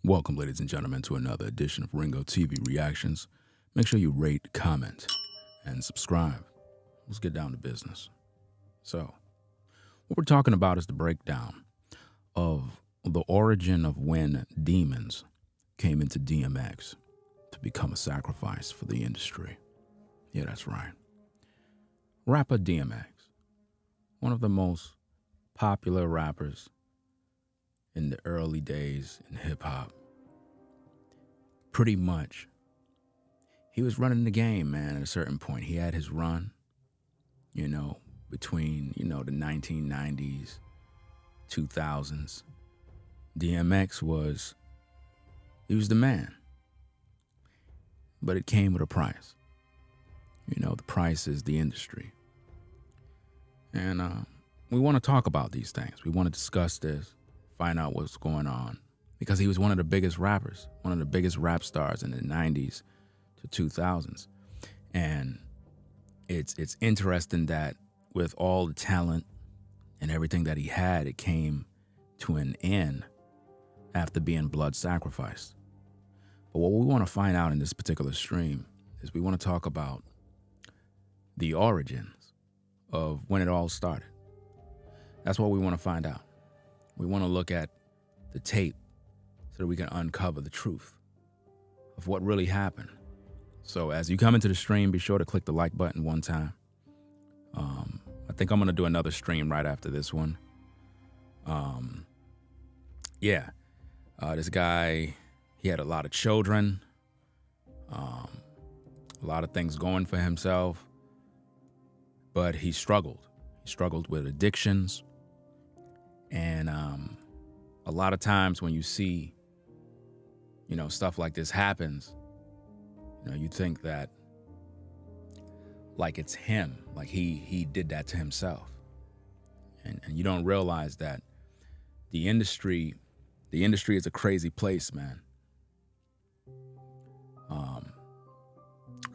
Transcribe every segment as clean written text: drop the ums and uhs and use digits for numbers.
Welcome, ladies and gentlemen, to another edition of Ringo TV Reactions. Make sure you rate, comment, and subscribe. Let's get down to business. So, what we're talking about is the breakdown of the origin of when demons came into DMX to become a sacrifice for the industry. Yeah, that's right. Rapper DMX, one of the most popular rappers in the early days in hip-hop. Pretty much, he was running the game, man, at a certain point. He had his run, between, the 1990s, 2000s. DMX was the man. But it came with a price. The price is the industry. And we want to talk about these things. We want to discuss this, find out what's going on, because he was one of the biggest rappers, one of the biggest rap stars in the 90s to 2000s. And it's interesting that with all the talent and everything that he had, it came to an end after being blood sacrificed. But what we want to find out in this particular stream is we want to talk about the origins of when it all started. That's what we want to find out. We want to look at the tape so that we can uncover the truth of what really happened. So as you come into the stream, be sure to click the like button one time. I think I'm going to do another stream right after this one. This guy, he had a lot of children, a lot of things going for himself, but he struggled. He struggled with addictions. And a lot of times when you see, stuff like this happens, you think that like it's him, like he did that to himself. And you don't realize that the industry is a crazy place, man.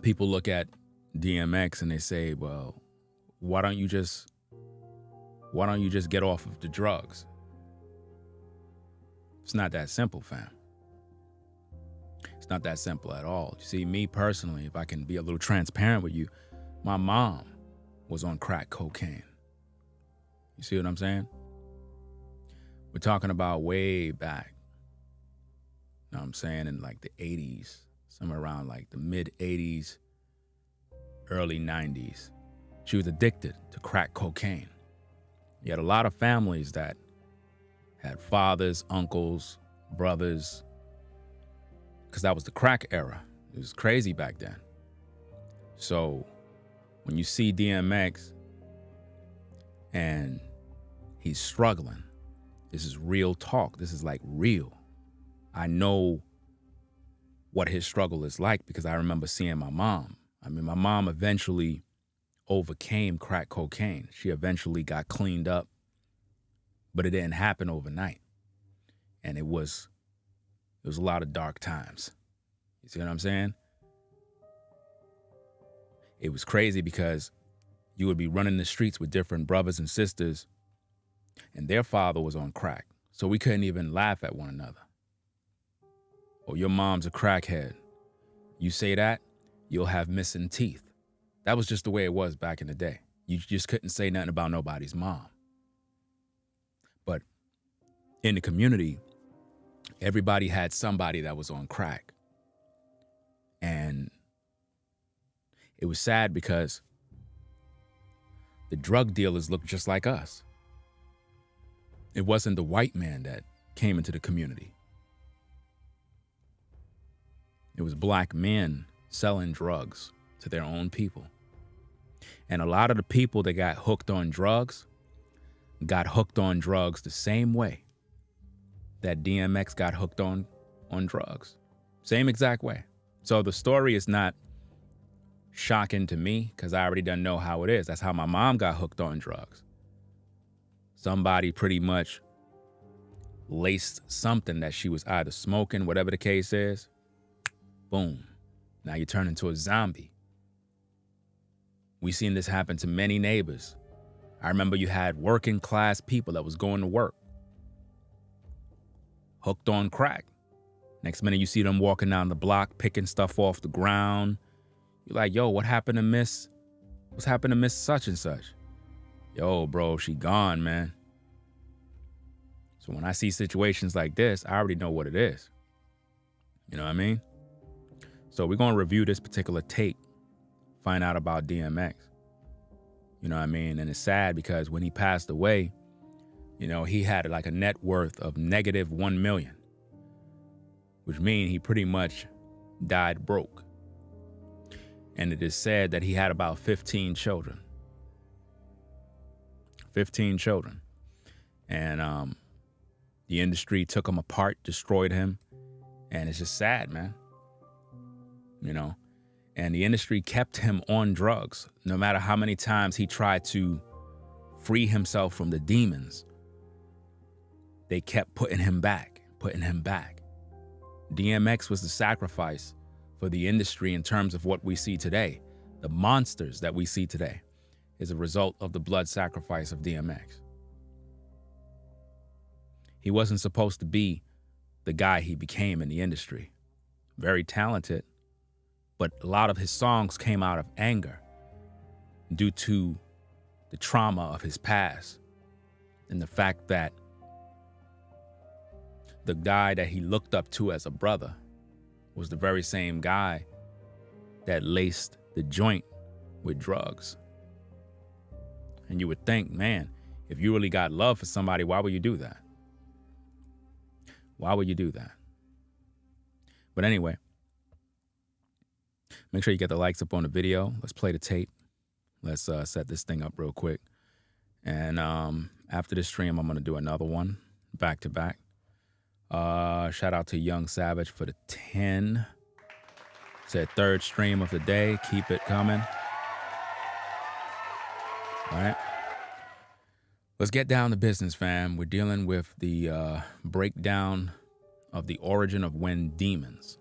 People look at DMX and they say, well, why don't you just get off of the drugs? It's not that simple, fam. It's not that simple at all. You see, me personally, if I can be a little transparent with you, my mom was on crack cocaine. You see what I'm saying? We're talking about way back, know what I'm saying, in like the 80s, somewhere around like the mid 80s, early 90s. She was addicted to crack cocaine. You had a lot of families that had fathers, uncles, brothers, because that was the crack era. It was crazy back then. So when you see DMX and he's struggling, this is real talk. This is like real. I know what his struggle is like because I remember seeing my mom. My mom eventually overcame crack cocaine. She eventually got cleaned up, but it didn't happen overnight. And it was a lot of dark times. You see what I'm saying? It was crazy because you would be running the streets with different brothers and sisters, and their father was on crack. So we couldn't even laugh at one another. Oh, your mom's a crackhead. You say that, you'll have missing teeth. That was just the way it was back in the day. You just couldn't say nothing about nobody's mom. But in the community, everybody had somebody that was on crack. And it was sad because the drug dealers looked just like us. It wasn't the white man that came into the community. It was black men selling drugs to their own people. And a lot of the people that got hooked on drugs the same way that DMX got hooked on drugs. Same exact way. So the story is not shocking to me because I already done know how it is. That's how my mom got hooked on drugs. Somebody pretty much laced something that she was either smoking, whatever the case is. Boom. Now you turn into a zombie. We seen this happen to many neighbors. I remember you had working class people that was going to work, hooked on crack. Next minute, you see them walking down the block, picking stuff off the ground. You're like, yo, what happened to Miss? What's happened to Miss such and such? Yo, bro, she gone, man. So when I see situations like this, I already know what it is. You know what I mean? So we're going to review this particular tape, find out about DMX. You know what I mean? And it's sad because when he passed away, you know, he had like a net worth of negative 1 million, which means he pretty much died broke. And it is said that he had about 15 children. 15 children. And the industry took him apart, destroyed him. And it's just sad, man. You know? And the industry kept him on drugs. No matter how many times he tried to free himself from the demons, they kept putting him back. DMX was the sacrifice for the industry in terms of what we see today. The monsters that we see today is a result of the blood sacrifice of DMX. He wasn't supposed to be the guy he became in the industry. Very talented, but a lot of his songs came out of anger due to the trauma of his past and the fact that the guy that he looked up to as a brother was the very same guy that laced the joint with drugs. And you would think, man, if you really got love for somebody, why would you do that? Why would you do that? But anyway, make sure you get the likes up on the video. Let's play the tape. Let's set this thing up real quick. And after this stream, I'm going to do another one back to back. Shout out to Young Savage for the 10. Said third stream of the day. Keep it coming. All right. Let's get down to business, fam. We're dealing with the breakdown of the origin of when demons,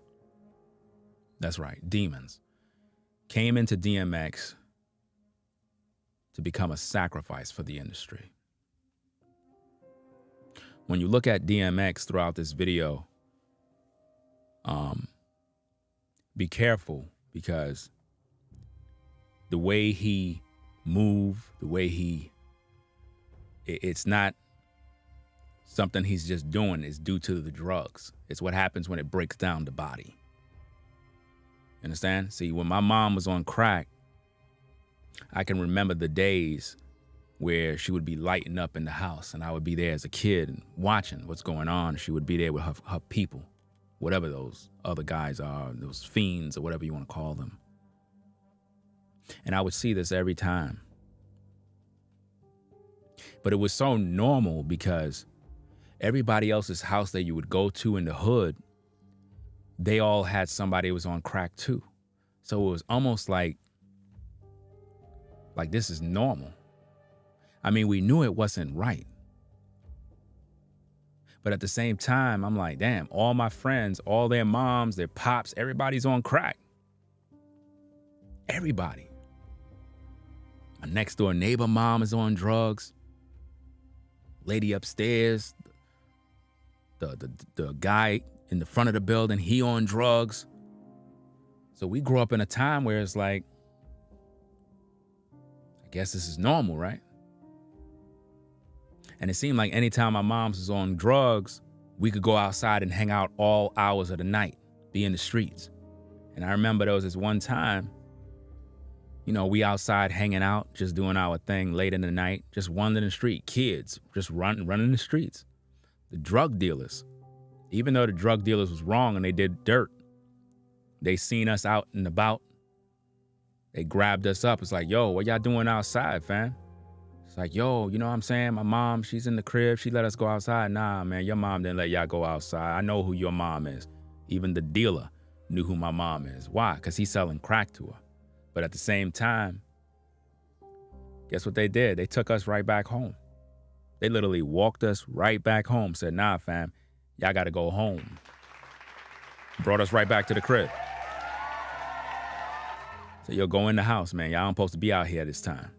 that's right, demons, came into DMX to become a sacrifice for the industry. When you look at DMX throughout this video, be careful because the way he moved, the way it's not something he's just doing. It's due to the drugs. It's what happens when it breaks down the body. Understand? See, when my mom was on crack, I can remember the days where she would be lighting up in the house and I would be there as a kid and watching what's going on. She would be there with her people, whatever those other guys are, those fiends or whatever you want to call them. And I would see this every time. But it was so normal because everybody else's house that you would go to in the hood, they all had somebody who was on crack too. So it was almost like this is normal. I mean, we knew it wasn't right. But at the same time, I'm like, damn, all my friends, all their moms, their pops, everybody's on crack. Everybody. My next door neighbor mom is on drugs. Lady upstairs, the guy in the front of the building, he on drugs. So we grew up in a time where it's like, I guess this is normal, right? And it seemed like anytime my mom's was on drugs, we could go outside and hang out all hours of the night, be in the streets. And I remember there was this one time, you know, we outside hanging out, just doing our thing late in the night, just wandering the street, kids just running the streets. The drug dealers, even though the drug dealers was wrong and they did dirt, they seen us out and about. They grabbed us up. It's like, yo, what y'all doing outside, fam? It's like, yo, you know what I'm saying? My mom, she's in the crib. She let us go outside. Nah, man, your mom didn't let y'all go outside. I know who your mom is. Even the dealer knew who my mom is. Why? Because he's selling crack to her. But at the same time, guess what they did? They took us right back home. They literally walked us right back home. Said, nah, fam, y'all got to go home. Brought us right back to the crib. So yo, go in the house, man. Y'all don't supposed to be out here this time.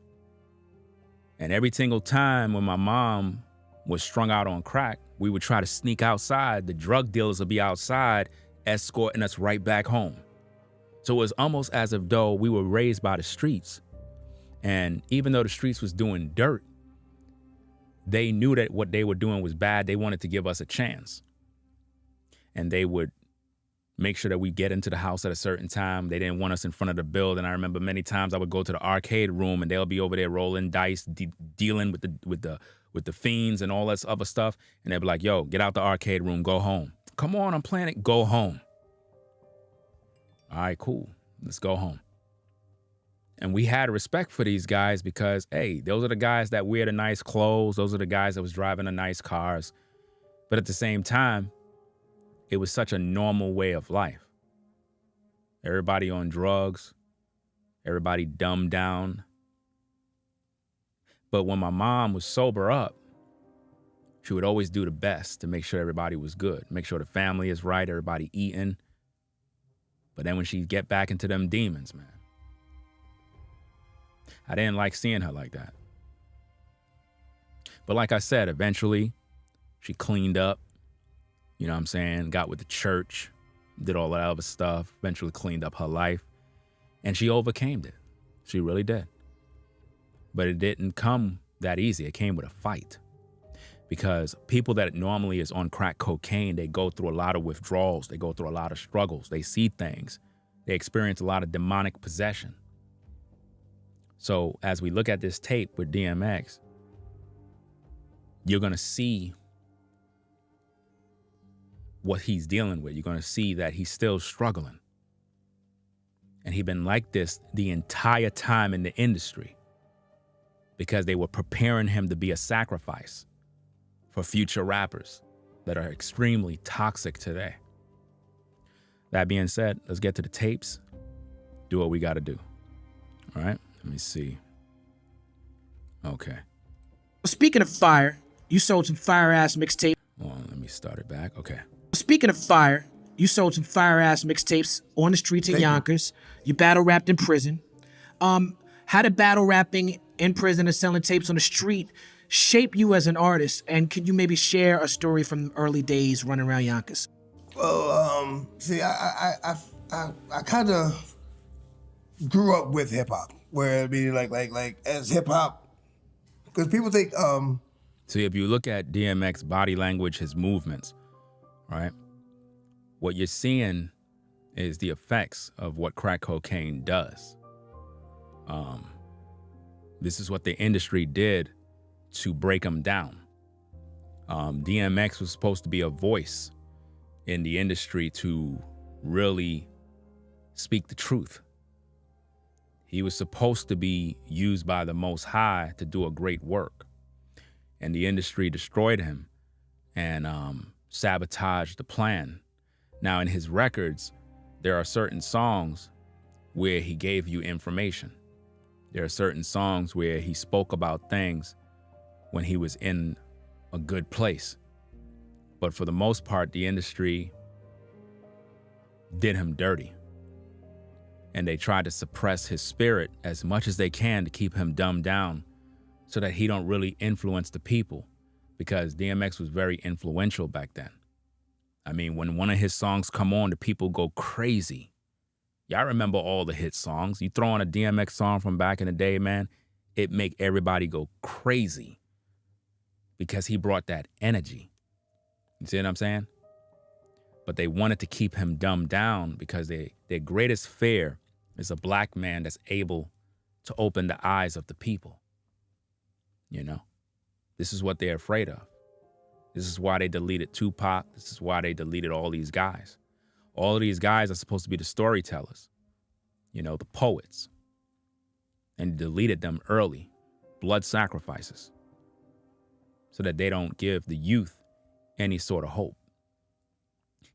And every single time when my mom was strung out on crack, we would try to sneak outside. The drug dealers would be outside escorting us right back home. So it was almost as if though we were raised by the streets. And even though the streets was doing dirt, they knew that what they were doing was bad. They wanted to give us a chance. And they would make sure that we get into the house at a certain time. They didn't want us in front of the building. I remember many times I would go to the arcade room and they'll be over there rolling dice, dealing with the fiends and all that other stuff. And they'd be like, yo, get out the arcade room, go home. Come on, I'm playing it, go home. All right, cool, let's go home. And we had respect for these guys because, hey, those are the guys that wear the nice clothes. Those are the guys that was driving the nice cars. But at the same time, it was such a normal way of life. Everybody on drugs, everybody dumbed down. But when my mom was sober up, she would always do the best to make sure everybody was good, make sure the family is right, everybody eating. But then when she'd get back into them demons, man, I didn't like seeing her like that. But like I said, eventually she cleaned up, you know what I'm saying? Got with the church, did all that other stuff, eventually cleaned up her life, and she overcame it. She really did. But it didn't come that easy. It came with a fight. Because people that normally is on crack cocaine, they go through a lot of withdrawals. They go through a lot of struggles. They see things. They experience a lot of demonic possession. So as we look at this tape with DMX, you're going to see what he's dealing with. You're going to see that he's still struggling. And he's been like this the entire time in the industry because they were preparing him to be a sacrifice for future rappers that are extremely toxic today. That being said, let's get to the tapes, do what we got to do. All right, let me see. Okay. Speaking of fire, you sold some fire-ass mixtapes. Hold on, let me start it back. Okay. Speaking of fire, you sold some fire-ass mixtapes on the streets in Yonkers. You battle rapped in prison. How did battle rapping in prison and selling tapes on the street shape you as an artist? And can you maybe share a story from the early days running around Yonkers? Well, see, I kind of grew up with hip hop, where I mean, like as hip hop, because people think. So if you look at DMX body language, his movements, right? What you're seeing is the effects of what crack cocaine does. This is what the industry did to break him down. DMX was supposed to be a voice in the industry to really speak the truth. He was supposed to be used by the Most High to do a great work. And the industry destroyed him and sabotaged the plan. Now, in his records, there are certain songs where he gave you information. There are certain songs where he spoke about things when he was in a good place. But for the most part, the industry did him dirty. And they tried to suppress his spirit as much as they can to keep him dumbed down so that he don't really influence the people, because DMX was very influential back then. I mean, when one of his songs come on, the people go crazy. Y'all remember all the hit songs. You throw on a DMX song from back in the day, man, it make everybody go crazy because he brought that energy. You see what I'm saying? But they wanted to keep him dumbed down because their greatest fear is a black man that's able to open the eyes of the people. You know, this is what they're afraid of. This is why they deleted Tupac. This is why they deleted all these guys. All of these guys are supposed to be the storytellers, you know, the poets. And deleted them early, blood sacrifices, so that they don't give the youth any sort of hope.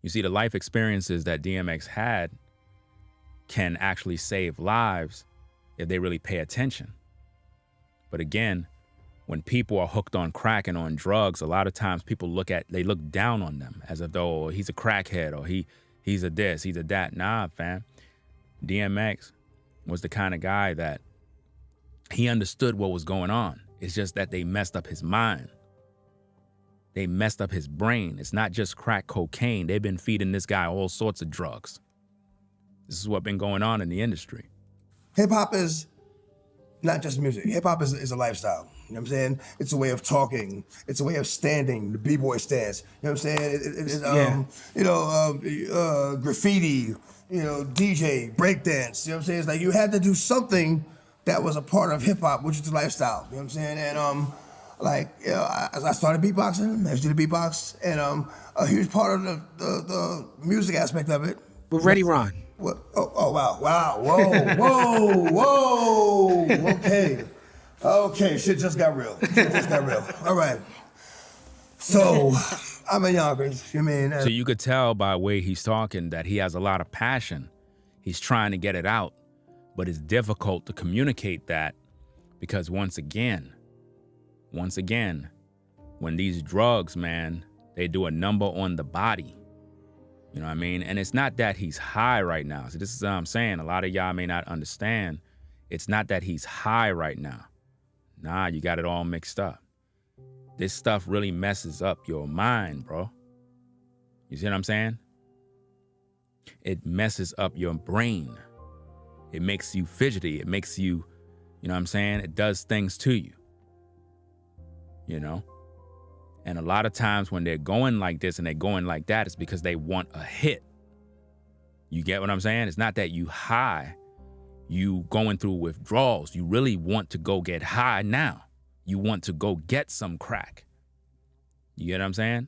You see, the life experiences that DMX had can actually save lives if they really pay attention. But again, when people are hooked on crack and on drugs, a lot of times people look down on them as if though he's a crackhead or he's a this, he's a that. Nah, fam. DMX was the kind of guy that he understood what was going on. It's just that they messed up his mind. They messed up his brain. It's not just crack cocaine. They've been feeding this guy all sorts of drugs. This is what's been going on in the industry. Hip hop is not just music. Hip hop is a lifestyle. You know what I'm saying? It's a way of talking. It's a way of standing. The b-boy stance. You know what I'm saying? Graffiti. DJ, breakdance. You know what I'm saying? It's like you had to do something that was a part of hip hop, which is the lifestyle. You know what I'm saying? And I started beatboxing. I used to do the beatbox, and a huge part of the music aspect of it. With Ready Ron. What? Oh, wow, whoa, okay, shit just got real. All right. So, I'm in Yonkers, you mean? So you could tell by the way he's talking that he has a lot of passion. He's trying to get it out, but it's difficult to communicate that because once again, when these drugs, man, they do a number on the body. You know what I mean? And it's not that he's high right now. So this is what I'm saying. A lot of y'all may not understand. It's not that he's high right now. Nah, you got it all mixed up. This stuff really messes up your mind, bro. You see what I'm saying? It messes up your brain. It makes you fidgety. It makes you, you know what I'm saying? It does things to you. You know? And a lot of times when they're going like this and they're going like that, it's because they want a hit. You get what I'm saying? It's not that you high, you going through withdrawals. You really want to go get high now. You want to go get some crack. You get what I'm saying?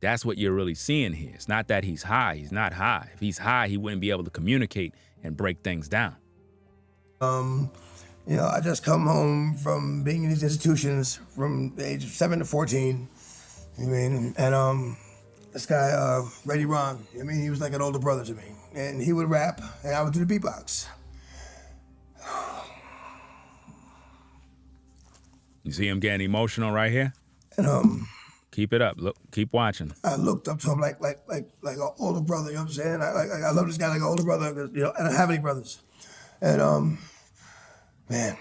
That's what you're really seeing here. It's not that he's high. He's not high. If he's high, he wouldn't be able to communicate and break things down. I just come home from being in these institutions from the age of 7 to 14. You mean? And this guy, Ready Ron, he was like an older brother to me. And he would rap, and I would do the beatbox. You see him getting emotional right here? And keep it up. Look, keep watching. I looked up to him like an older brother. You know what I'm saying? I love this guy like an older brother. I don't have any brothers. And man,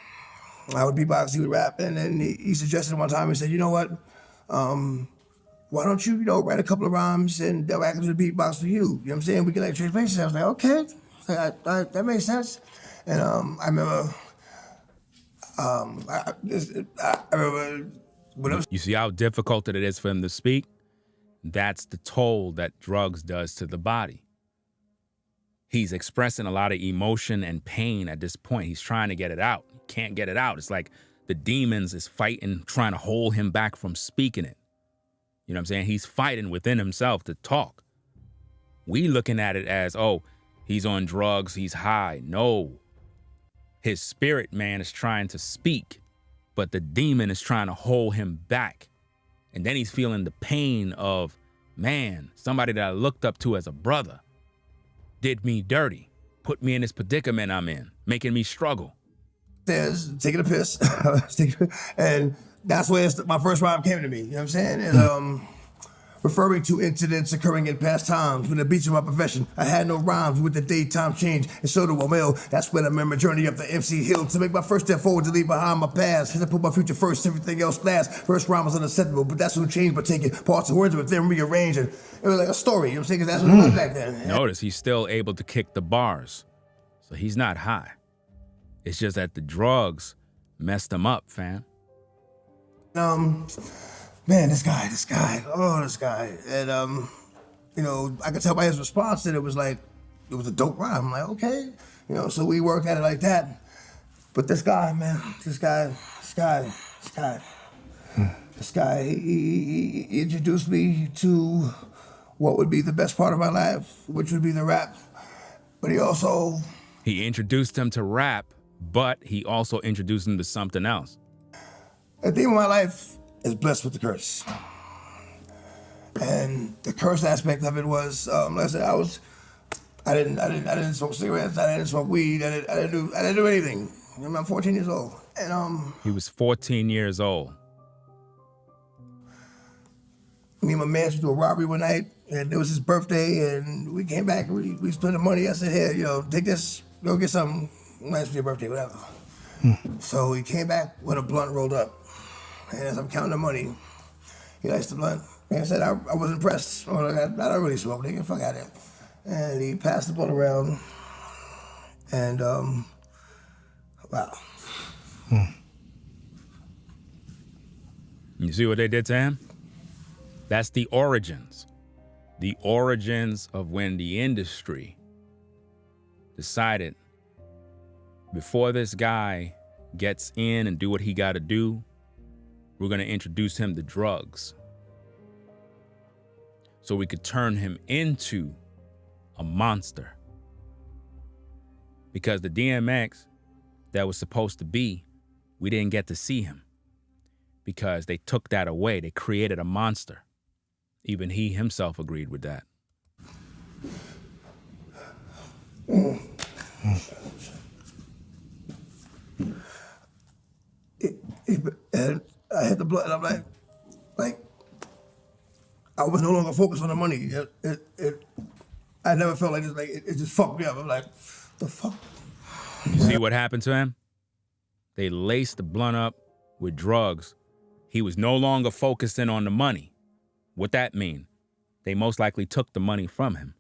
I would beatbox, he would rap, and then he suggested one time. He said, "You know what? Why don't you write a couple of rhymes and they'll act as a beatbox for you? You know what I'm saying? We can trade places." I was like, "Okay, that makes sense." And I remember. I remember when I was. You see how difficult it is for him to speak? That's the toll that drugs does to the body. He's expressing a lot of emotion and pain at this point. He's trying to get it out. He can't get it out. It's like the demons is fighting, trying to hold him back from speaking it. You know what I'm saying? He's fighting within himself to talk. We looking at it as, oh, he's on drugs, he's high. No. His spirit man is trying to speak, but the demon is trying to hold him back. And then he's feeling the pain of, man, somebody that I looked up to as a brother did me dirty, put me in this predicament I'm in, making me struggle. There's taking a piss. And that's where my first rhyme came to me. You know what I'm saying? And, referring to incidents occurring in past times when the beats of my profession, I had no rhymes with the daytime change, and so do I will. That's when I remember journey up the MC hill to make my first step forward to leave behind my past. As I put my future first, everything else last. First rhyme was unacceptable, but that's what changed by taking parts of words but then rearranging. It was like a story, you know what I'm saying? 'Cause that's what it was back then. Notice he's still able to kick the bars, so he's not high. It's just that the drugs messed him up, fam. Man, this guy. And, I could tell by his response that it was a dope rhyme. I'm like, okay. So we worked at it like that. But this guy, man, he introduced me to what would be the best part of my life, which would be the rap. But he introduced him to rap, but he also introduced him to something else. At the end of my life is blessed with the curse. And the curse aspect of it was, like I said, I didn't smoke cigarettes, I didn't smoke weed, I didn't do anything. I'm 14 years old. And he was 14 years old. Me and my man went to a robbery one night, and it was his birthday, and we came back, we split the money. I said, here, take this, go get something nice for your birthday, whatever. So he came back with a blunt rolled up. And as I'm counting the money, He likes the blunt. Like I said, I was impressed. I don't really smoke, nigga. Fuck out of here. And he passed the blunt around. And, wow. You see what they did to him? That's the origins. The origins of when the industry decided before this guy gets in and do what he got to do, we're going to introduce him to drugs so we could turn him into a monster. Because the DMX that was supposed to be, we didn't get to see him because they took that away. They created a monster. Even he himself agreed with that. And I hit the blood, and I'm like, I was no longer focused on the money. I never felt like this. Like it just fucked me up. I'm like, the fuck. You see what happened to him? They laced the blunt up with drugs. He was no longer focusing on the money. What that mean? They most likely took the money from him.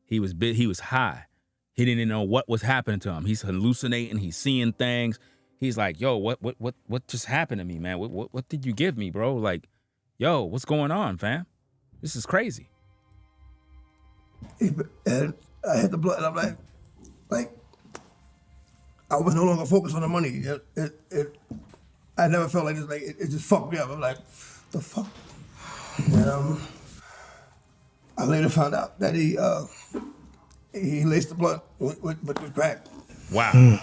He was high. He didn't even know what was happening to him. He's hallucinating. He's seeing things. He's like, yo, what just happened to me, man? What did you give me, bro? Like, yo, what's going on, fam? This is crazy. And I hit the blood, and I'm like, I was no longer focused on the money. I never felt like this. Like it just fucked me up. I'm like, the fuck. And I later found out that he laced the blunt with crack. Wow.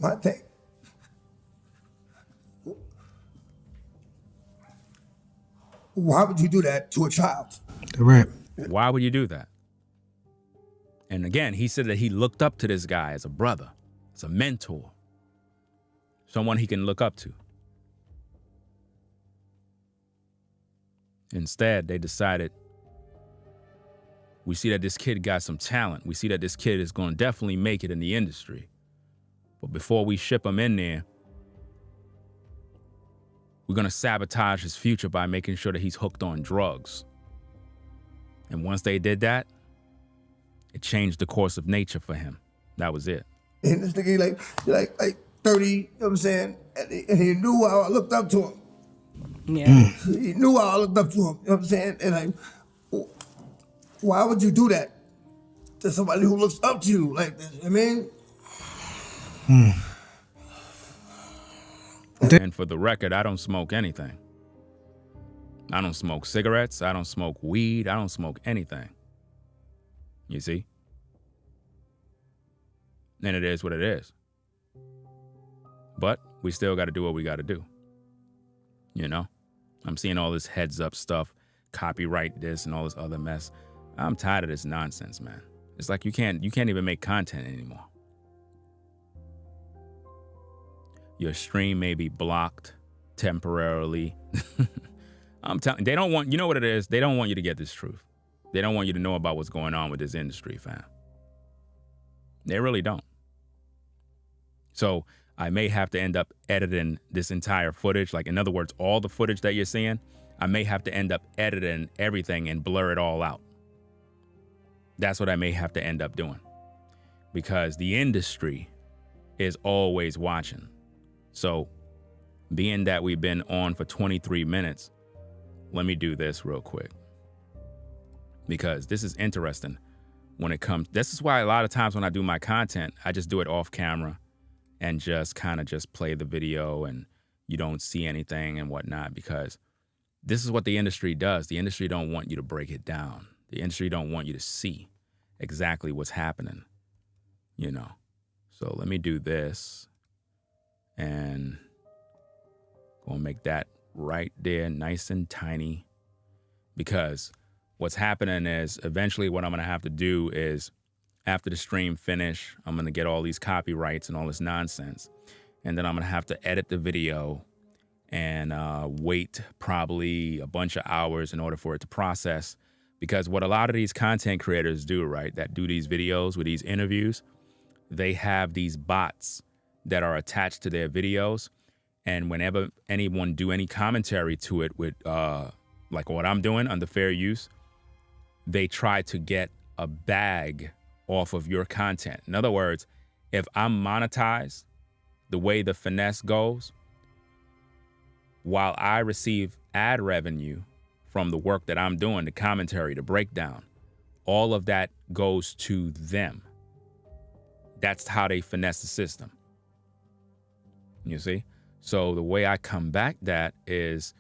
My thing. Why would you do that to a child? Right. Why would you do that? And again, he said that he looked up to this guy as a brother, as a mentor, someone he can look up to. Instead, they decided, we see that this kid got some talent. We see that this kid is going to definitely make it in the industry. But before we ship him in there, we're going to sabotage his future by making sure that he's hooked on drugs. And once they did that, it changed the course of nature for him. That was it. And this nigga, like 30, you know what I'm saying? And he knew how I looked up to him. Yeah. He knew how I looked up to him, you know what I'm saying? And like, why would you do that to somebody who looks up to you like this? I mean? And for the record, I don't smoke anything. I don't smoke cigarettes. I don't smoke weed. I don't smoke anything. You see? And it is what it is. But we still got to do what we got to do. You know? I'm seeing all this heads up stuff, copyright this and all this other mess. I'm tired of this nonsense, man. It's like you can't even make content anymore. Your stream may be blocked temporarily. I'm telling, they don't want, you know what it is? They don't want you to get this truth. They don't want you to know about what's going on with this industry, fam. They really don't. So I may have to end up editing this entire footage. Like, in other words, all the footage that you're seeing, I may have to end up editing everything and blur it all out. That's what I may have to end up doing. Because the industry is always watching. So being that we've been on for 23 minutes, let me do this real quick. Because this is interesting when it comes. This is why a lot of times when I do my content, I just do it off camera and just kind of just play the video and you don't see anything and whatnot, because this is what the industry does. The industry don't want you to break it down. The industry don't want you to see exactly what's happening, you know. So let me do this and gonna make that right there nice and tiny, because what's happening is eventually what I'm gonna have to do is, after the stream finish, I'm gonna get all these copyrights and all this nonsense, and then I'm gonna have to edit the video and wait probably a bunch of hours in order for it to process. Because what a lot of these content creators do, right, that do these videos with these interviews, they have these bots that are attached to their videos, And whenever anyone do any commentary to it with like what I'm doing under fair use, they try to get a bag off of your content. In other words, if I'm monetized the way the finesse goes, while I receive ad revenue from the work that I'm doing, the commentary, the breakdown, all of that goes to them. That's how they finesse the system. You see? So the way I combat that is,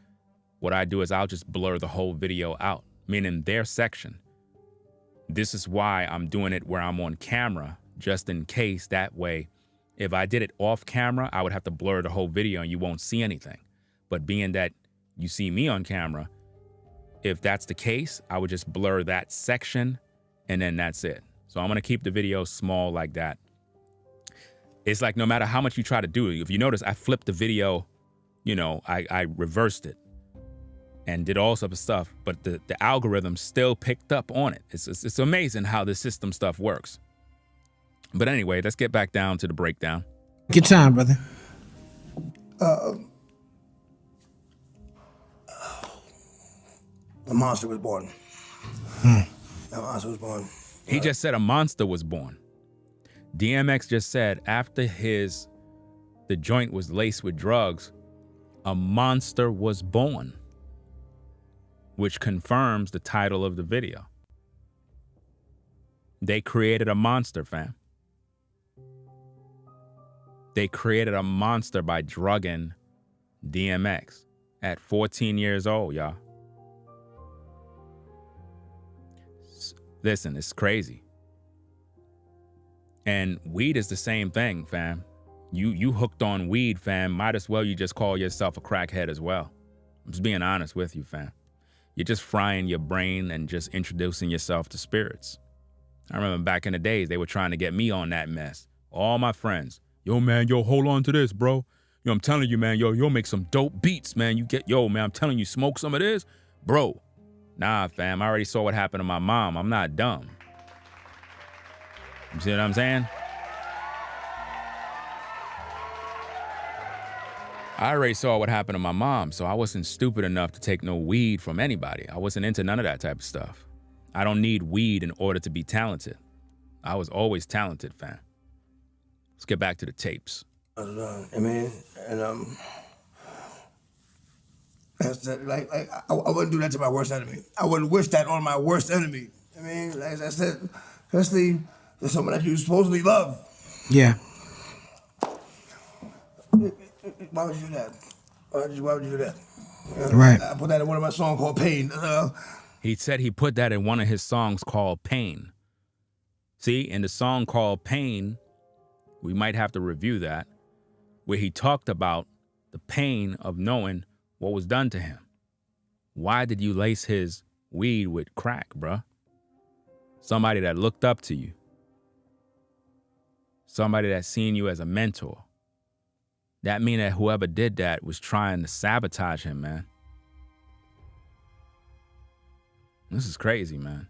what I do is I'll just blur the whole video out, meaning their section. This is why I'm doing it where I'm on camera, just in case. That way, if I did it off camera, I would have to blur the whole video and you won't see anything. But being that you see me on camera, if that's the case, I would just blur that section and then that's it. So I'm gonna keep the video small like that. It's like no matter how much you try to do it, if you notice, I flipped the video, you know, I reversed it and did all sorts of stuff, but the algorithm still picked up on it. It's amazing how the system stuff works. But anyway, let's get back down to the breakdown. Good time, brother. A monster was born. A monster was born. He just said a monster was born. DMX just said after the joint was laced with drugs, a monster was born, which confirms the title of the video. They created a monster, fam. They created a monster by drugging DMX at 14 years old, y'all. Listen, it's crazy. And weed is the same thing, fam. You hooked on weed, fam. Might as well you just call yourself a crackhead as well. I'm just being honest with you, fam. You're just frying your brain and just introducing yourself to spirits. I remember back in the days, they were trying to get me on that mess. All my friends. Yo, man, yo, hold on to this, bro. Yo, I'm telling you, man, yo, make some dope beats, man. Yo, man, I'm telling you, smoke some of this. Bro, nah, fam, I already saw what happened to my mom. I'm not dumb. You see what I'm saying? I already saw what happened to my mom, so I wasn't stupid enough to take no weed from anybody. I wasn't into none of that type of stuff. I don't need weed in order to be talented. I was always talented, fam. Let's get back to the tapes. I mean, and that's like I wouldn't do that to my worst enemy. I wouldn't wish that on my worst enemy. I mean, like I said, especially someone that you supposedly love. Yeah. Why would you do that? Why would you do that? Right. I put that in one of my songs called Pain. He said he put that in one of his songs called Pain. See, in the song called Pain, we might have to review that, where he talked about the pain of knowing what was done to him. Why did you lace his weed with crack, bruh? Somebody that looked up to you. Somebody that seen you as a mentor. That mean that whoever did that was trying to sabotage him, man. This is crazy, man.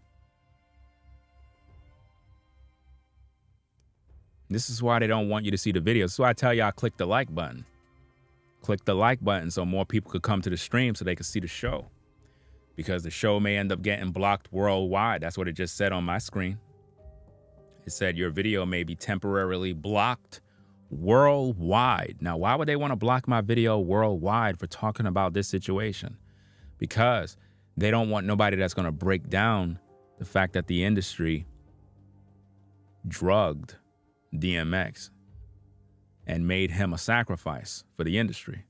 This is why they don't want you to see the videos. This is why I tell y'all click the like button. Click the like button so more people could come to the stream so they could see the show. Because the show may end up getting blocked worldwide. That's what it just said on my screen. It said your video may be temporarily blocked worldwide. Now, why would they want to block my video worldwide for talking about this situation? Because they don't want nobody that's going to break down the fact that the industry drugged DMX and made him a sacrifice for the industry.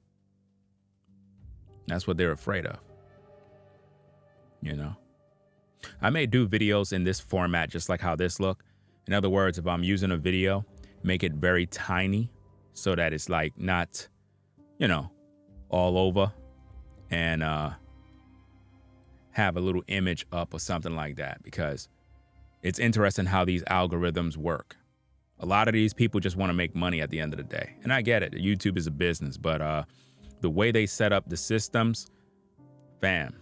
That's what they're afraid of. You know? I may do videos in this format just like how this look. In other words, if I'm using a video, make it very tiny so that it's like not, you know, all over, and have a little image up or something like that, because it's interesting how these algorithms work. A lot of these people just want to make money at the end of the day. And I get it. YouTube is a business, but the way they set up the systems, fam,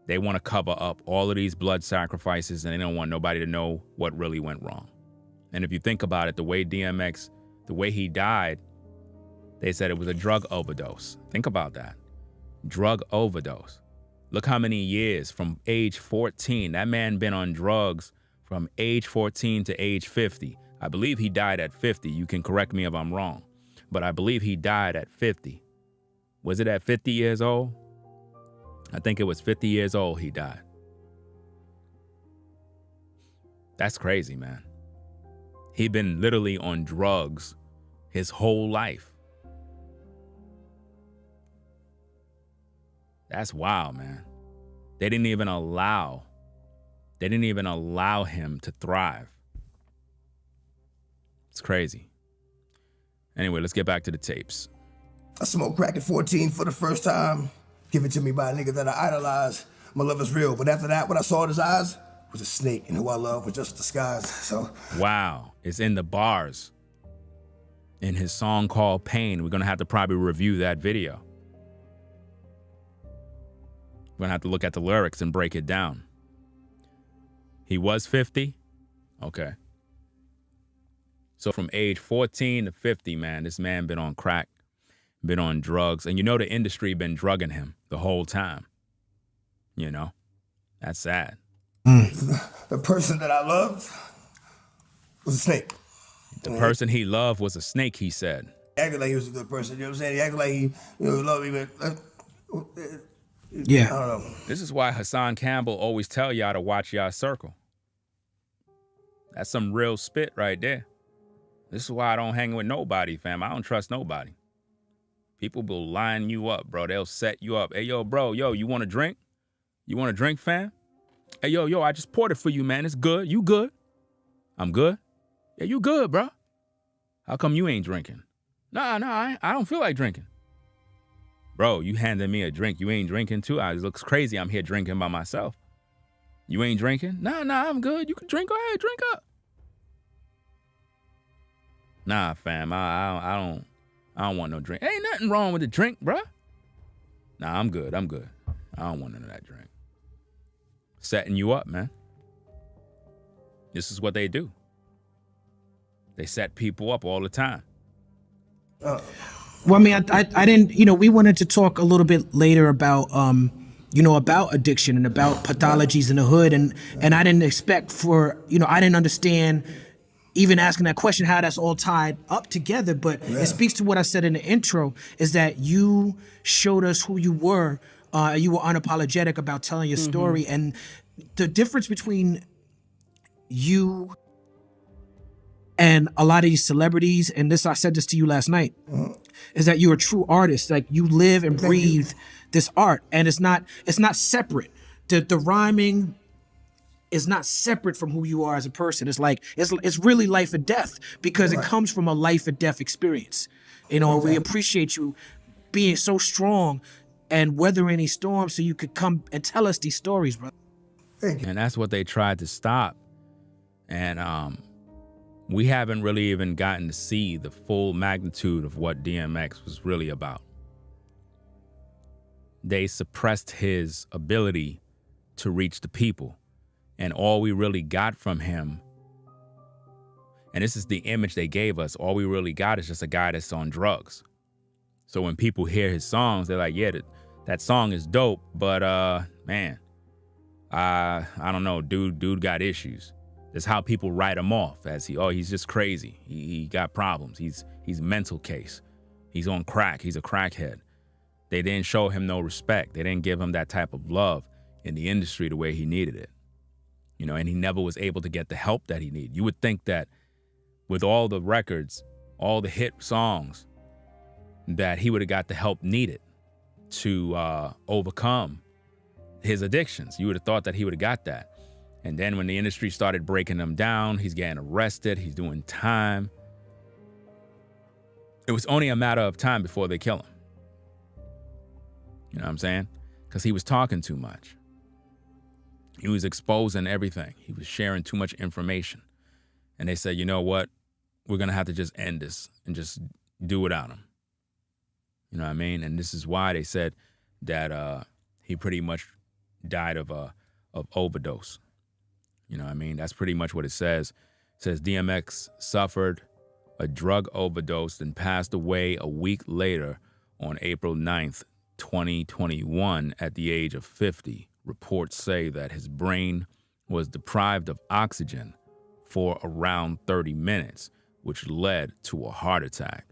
they want to cover up all of these blood sacrifices and they don't want nobody to know what really went wrong. And if you think about it, the way DMX, the way he died, They said it was a drug overdose. Think about that. Drug overdose. Look how many years from age 14. That man been on drugs from age 14 to age 50. I believe he died at 50. You can correct me if I'm wrong. But I believe he died at 50. Was it at 50 years old? I think it was 50 years old he died. That's crazy, man. He'd been literally on drugs his whole life. That's wild, man. They didn't even allow him to thrive. It's crazy. Anyway, let's get back to the tapes. I smoked crack at 14 for the first time. Given to me by a nigga that I idolize. My love is real. But after that, what I saw in his eyes was a snake, and who I love was just a disguise. So wow, it's in the bars. In his song called Pain. We're gonna have to probably review that video. We're gonna have to look at the lyrics and break it down. He was 50? Okay. So from age 14 to 50, man, this man been on crack, been on drugs. And you know the industry been drugging him the whole time. You know? That's sad. The person that I loved was a snake. The person he loved was a snake, he said. He acted like he was a good person, you know what I'm saying? He acted like he loved me, but yeah. I don't know. This is why Hassan Campbell always tell y'all to watch y'all circle. That's some real spit right there. This is why I don't hang with nobody, fam. I don't trust nobody. People will line you up, bro. They'll set you up. Hey, yo, bro, you want a drink? You want a drink, fam? Hey, yo, I just poured it for you, man. It's good. You good? I'm good. Yeah, you good, bro. How come you ain't drinking? Nah, I don't feel like drinking. Bro, you handed me a drink. You ain't drinking too? It looks crazy. I'm here drinking by myself. You ain't drinking? Nah, I'm good. You can drink. Go ahead, drink up. Nah, fam, I don't want no drink. Ain't nothing wrong with the drink, bruh. Nah, I'm good. I don't want none of that drink. Setting you up, man. This is what they do. They set people up all the time. Well, I mean, I didn't, we wanted to talk a little bit later about, about addiction and about pathologies in the hood. And I didn't expect I didn't understand even asking that question, how that's all tied up together. But it speaks to what I said in the intro, is that you showed us who you were. You were unapologetic about telling your story. And the difference between you and a lot of these celebrities, and I said this to you last night, is that you're a true artist. Like, you live and breathe this art, and it's not separate. The rhyming is not separate from who you are as a person. It's like, it's really life and death, because it comes from a life and death experience. We appreciate you being so strong and weathering these storms so you could come and tell us these stories, bro. And that's what they tried to stop. And we haven't really even gotten to see the full magnitude of what DMX was really about. They suppressed his ability to reach the people. And all we really got from him, and this is the image they gave us, all we really got is just a guy that's on drugs. So when people hear his songs, they're like, yeah, that song is dope, but man, I don't know, dude got issues. That's how people write him off, as he's just crazy. He got problems. He's a mental case. He's on crack. He's a crackhead. They didn't show him no respect. They didn't give him that type of love in the industry the way he needed it. And he never was able to get the help that he needed. You would think that with all the records, all the hit songs, that he would have got the help needed to overcome his addictions. You would have thought that he would have got that. And then when the industry started breaking him down, he's getting arrested, he's doing time. It was only a matter of time before they kill him. You know what I'm saying? Because he was talking too much. He was exposing everything. He was sharing too much information. And they said, you know what? We're going to have to just end this and just do without him. You know what I mean? And this is why they said that he pretty much died of overdose. You know what I mean? That's pretty much what it says. It says DMX suffered a drug overdose and passed away a week later on April 9th, 2021 at the age of 50. Reports say that his brain was deprived of oxygen for around 30 minutes, which led to a heart attack.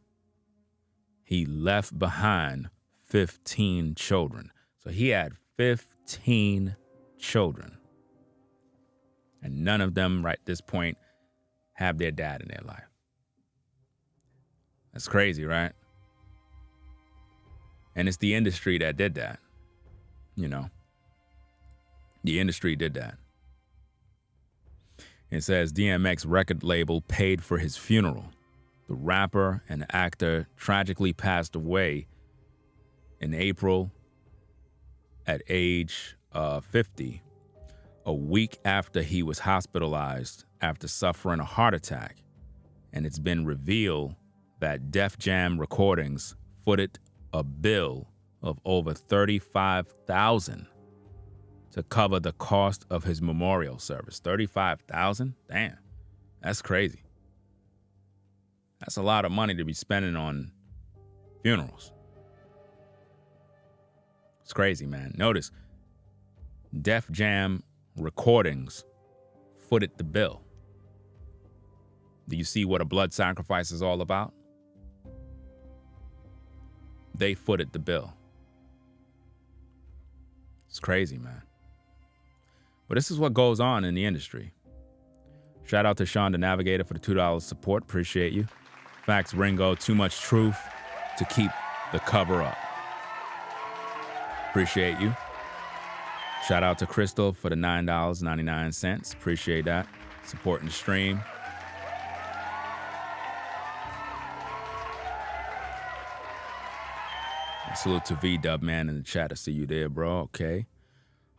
He left behind 15 children. So he had 15 children. And none of them right at this point have their dad in their life. That's crazy, right? And it's the industry that did that. You know, the industry did that. It says DMX record label paid for his funeral. The rapper and actor tragically passed away in April at age 50, a week after he was hospitalized after suffering a heart attack. And it's been revealed that Def Jam Recordings footed a bill of over $35,000 to cover the cost of his memorial service. $35,000? Damn, that's crazy. That's a lot of money to be spending on funerals. It's crazy, man. Notice, Def Jam Recordings footed the bill. Do you see what a blood sacrifice is all about? They footed the bill. It's crazy, man. But this is what goes on in the industry. Shout out to Sean the Navigator for the $2 support. Appreciate you. Facts Ringo, too much truth to keep the cover up. Appreciate you. Shout out to Crystal for the $9.99. Appreciate that. Supporting the stream. Salute to V-Dub, man, in the chat. I see you there, bro. Okay.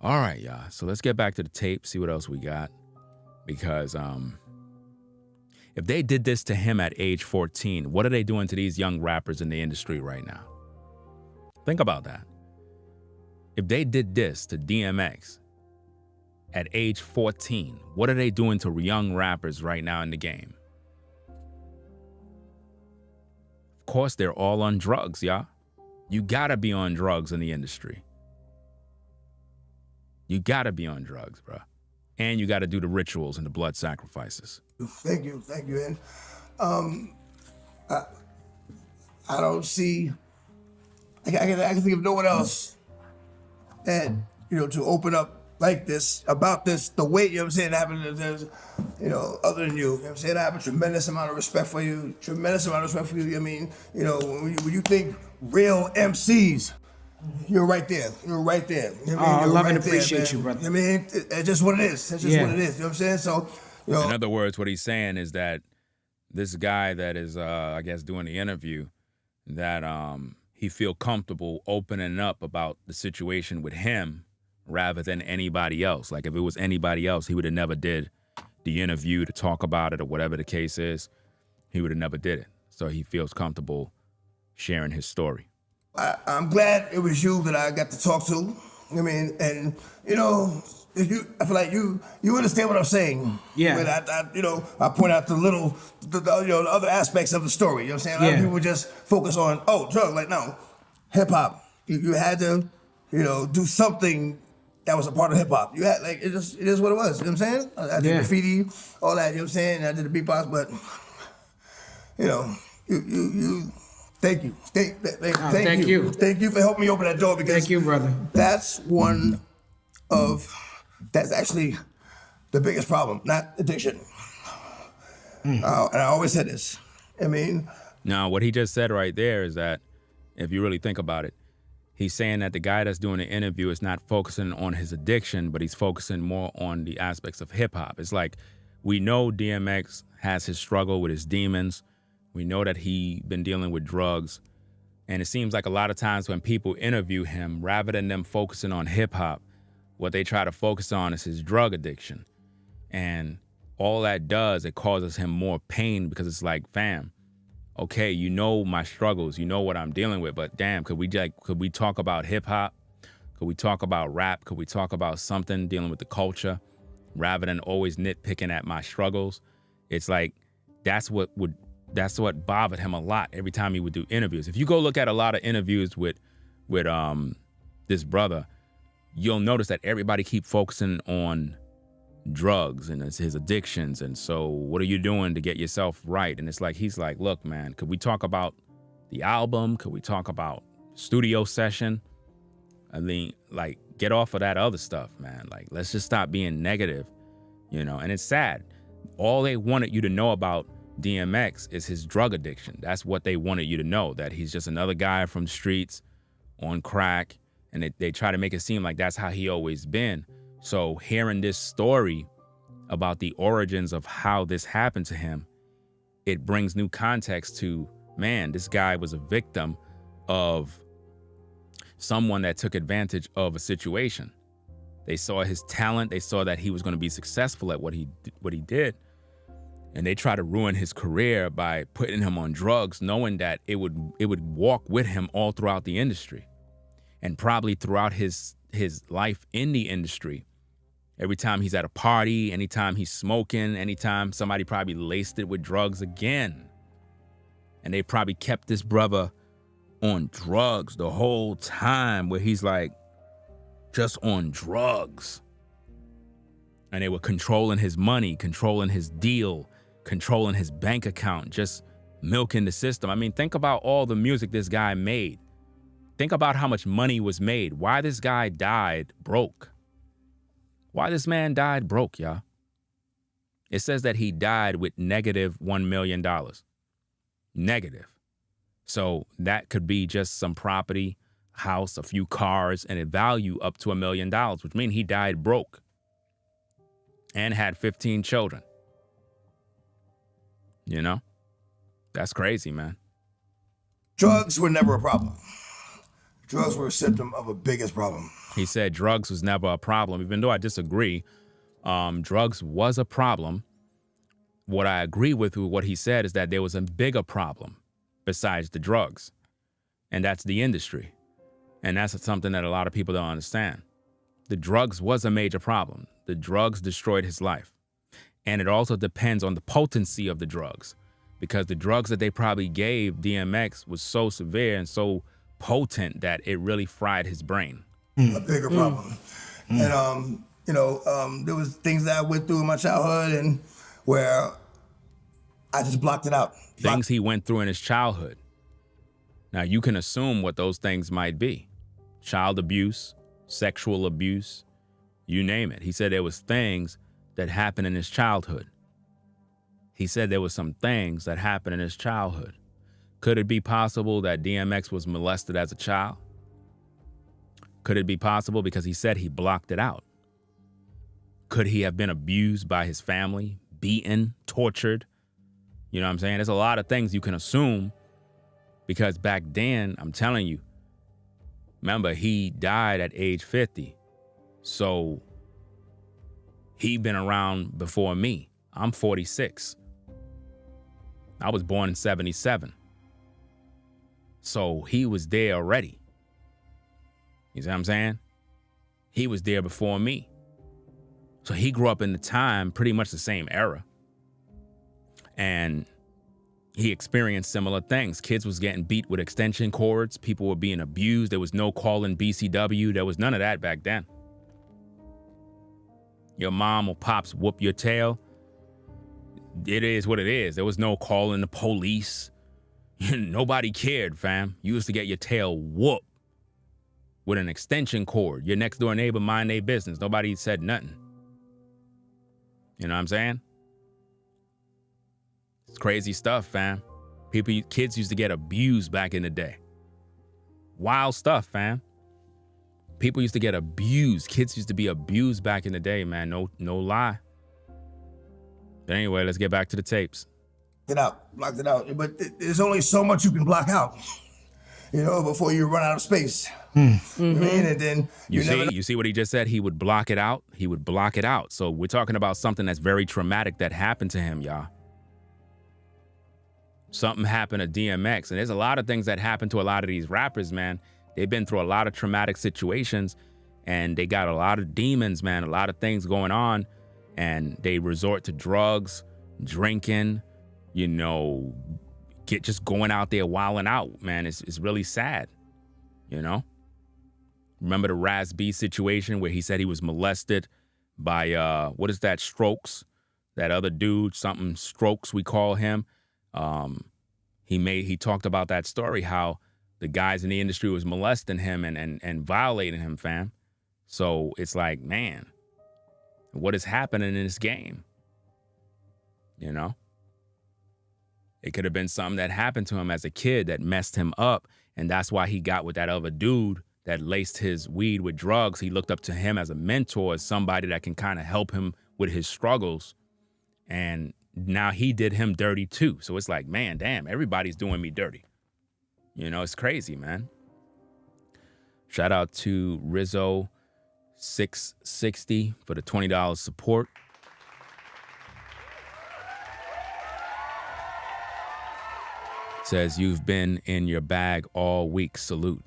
All right, y'all. So let's get back to the tape, see what else we got. Because if they did this to him at age 14, what are they doing to these young rappers in the industry right now? Think about that. If they did this to DMX at age 14, what are they doing to young rappers right now in the game? Of course, they're all on drugs, y'all. You gotta be on drugs in the industry. You gotta be on drugs, bro. And you gotta do the rituals and the blood sacrifices. Thank you. And I don't see, I can think of no one else that, to open up like this, about this, the way, you know what I'm saying, happened, there's, other than you know what I'm saying, I have a tremendous amount of respect for you, I mean, when you think real MCs, you're right there. You know what I love and appreciate you, brother. I mean, it's just what it is. It's just what it is. You know what I'm saying? So, In other words, what he's saying is that this guy that is, I guess, doing the interview, that he feel comfortable opening up about the situation with him rather than anybody else. Like if it was anybody else, he would have never did the interview to talk about it or whatever the case is. He would have never did it. So he feels comfortable sharing his story. I'm glad it was you that I got to talk to. I mean, and I feel like you understand what I'm saying. Yeah. But I point out the other aspects of the story. You know what I'm saying? A lot of people just focus on drugs. Like no, hip hop. You had to, do something that was a part of hip hop. You had it is what it was. You know what I'm saying? I did graffiti, all that. You know what I'm saying? I did the beatbox, but you. Thank you. Thank you. Thank you for helping me open that door because thank you, brother. That's actually the biggest problem, not addiction. And I always said this. I mean, now what he just said right there is that if you really think about it, he's saying that the guy that's doing the interview is not focusing on his addiction, but he's focusing more on the aspects of hip hop. It's like we know DMX has his struggle with his demons. We know that he been dealing with drugs. And it seems like a lot of times when people interview him, rather than them focusing on hip hop, what they try to focus on is his drug addiction. And all that does, it causes him more pain because it's like, fam, okay, you know my struggles, you know what I'm dealing with, but damn, could we talk about hip hop? Could we talk about rap? Could we talk about something dealing with the culture rather than always nitpicking at my struggles? It's like, that's what would That's what bothered him a lot every time he would do interviews. If you go look at a lot of interviews with this brother, you'll notice that everybody keep focusing on drugs and his addictions. And so what are you doing to get yourself right? And it's like, he's like, look, man, could we talk about the album? Could we talk about studio session? I mean, like, get off of that other stuff, man. Like, let's just stop being negative, you know? And it's sad. All they wanted you to know about DMX is his drug addiction. That's what they wanted you to know, that he's just another guy from the streets on crack. And they try to make it seem like that's how he always been. So hearing this story about the origins of how this happened to him, it brings new context to, man, this guy was a victim of someone that took advantage of a situation. They saw his talent. They saw that he was going to be successful at what he did. And they tried to ruin his career by putting him on drugs, knowing that it would walk with him all throughout the industry. And probably throughout his life in the industry, every time he's at a party, anytime he's smoking, anytime somebody probably laced it with drugs again. And they probably kept this brother on drugs the whole time, where he's like just on drugs. And they were controlling his money, controlling his deal, controlling his bank account, just milking the system. I mean, think about all the music this guy made. Think about how much money was made. Why this guy died broke. Why this man died broke, y'all. It says that he died with negative $1 million. Negative. So that could be just some property, house, a few cars, and a value up to $1 million, which means he died broke and had 15 children. You know? That's crazy, man. Drugs were never a problem. Drugs were a symptom of a biggest problem. He said drugs was never a problem, even though I disagree. Drugs was a problem. What I agree with what he said is that there was a bigger problem besides the drugs, and that's the industry. And that's something that a lot of people don't understand. The drugs was a major problem. The drugs destroyed his life. And it also depends on the potency of the drugs, because the drugs that they probably gave DMX was so severe and so potent that it really fried his brain. A bigger problem. And, there was things that I went through in my childhood and where I just blocked it out. Things he went through in his childhood. Now, you can assume what those things might be. Child abuse, sexual abuse, you name it. He said there was things that happened in his childhood. He said there was some things that happened in his childhood. Could it be possible that DMX was molested as a child? Could it be possible because he said he blocked it out? Could he have been abused by his family, beaten, tortured? You know what I'm saying? There's a lot of things you can assume, because back then, I'm telling you, remember, he died at age 50. So he'd been around before me. I'm 46. I was born in 77. So he was there already. You see what I'm saying? He was there before me. So he grew up in the time, pretty much the same era. And he experienced similar things. Kids was getting beat with extension cords. People were being abused. There was no calling BCW. There was none of that back then. Your mom or pops whoop your tail. It is what it is. There was no calling the police. Nobody cared, fam. You used to get your tail whooped with an extension cord. Your next door neighbor mind their business. Nobody said nothing. You know what I'm saying? It's crazy stuff, fam. Kids used to get abused back in the day. Wild stuff, fam. People used to get abused. Kids used to be abused back in the day, man. No lie. But anyway, let's get back to the tapes. Blocked it out. But there's only so much you can block out, before you run out of space. Mm-hmm. I mean, and then you see what he just said? He would block it out. He would block it out. So we're talking about something that's very traumatic that happened to him, y'all. Something happened to DMX. And there's a lot of things that happen to a lot of these rappers, man. They've been through a lot of traumatic situations, and they got a lot of demons, man, a lot of things going on, and they resort to drugs, drinking, you know, just going out there wilding out, man. It's really sad, you know? Remember the Raz B situation where he said he was molested by, what is that, Strokes? That other dude, something Strokes we call him. He talked about that story, how the guys in the industry was molesting him and violating him, fam. So it's like, man, what is happening in this game? You know? It could have been something that happened to him as a kid that messed him up, and that's why he got with that other dude that laced his weed with drugs. He looked up to him as a mentor, as somebody that can kind of help him with his struggles. And now he did him dirty too. So it's like, man, damn, everybody's doing me dirty. You know, it's crazy, man. Shout out to Rizzo 660 for the $20 support. Says, you've been in your bag all week. Salute.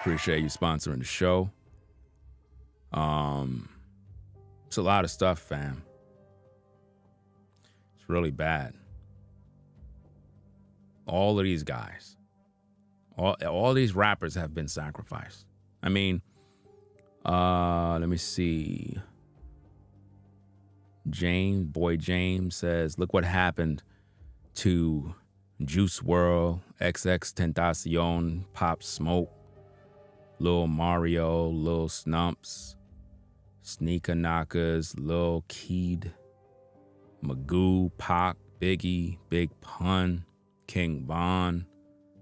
Appreciate you sponsoring the show. It's a lot of stuff, fam. It's really bad. All of these guys, all these rappers have been sacrificed. I mean, let me see. Boy James says, look what happened to Juice WRLD, XXXTentacion, Pop Smoke, Lil Mario, Lil Snumps, Sneaker Knockers, Lil Keed, Magoo, Pac, Biggie, Big Pun, King Von,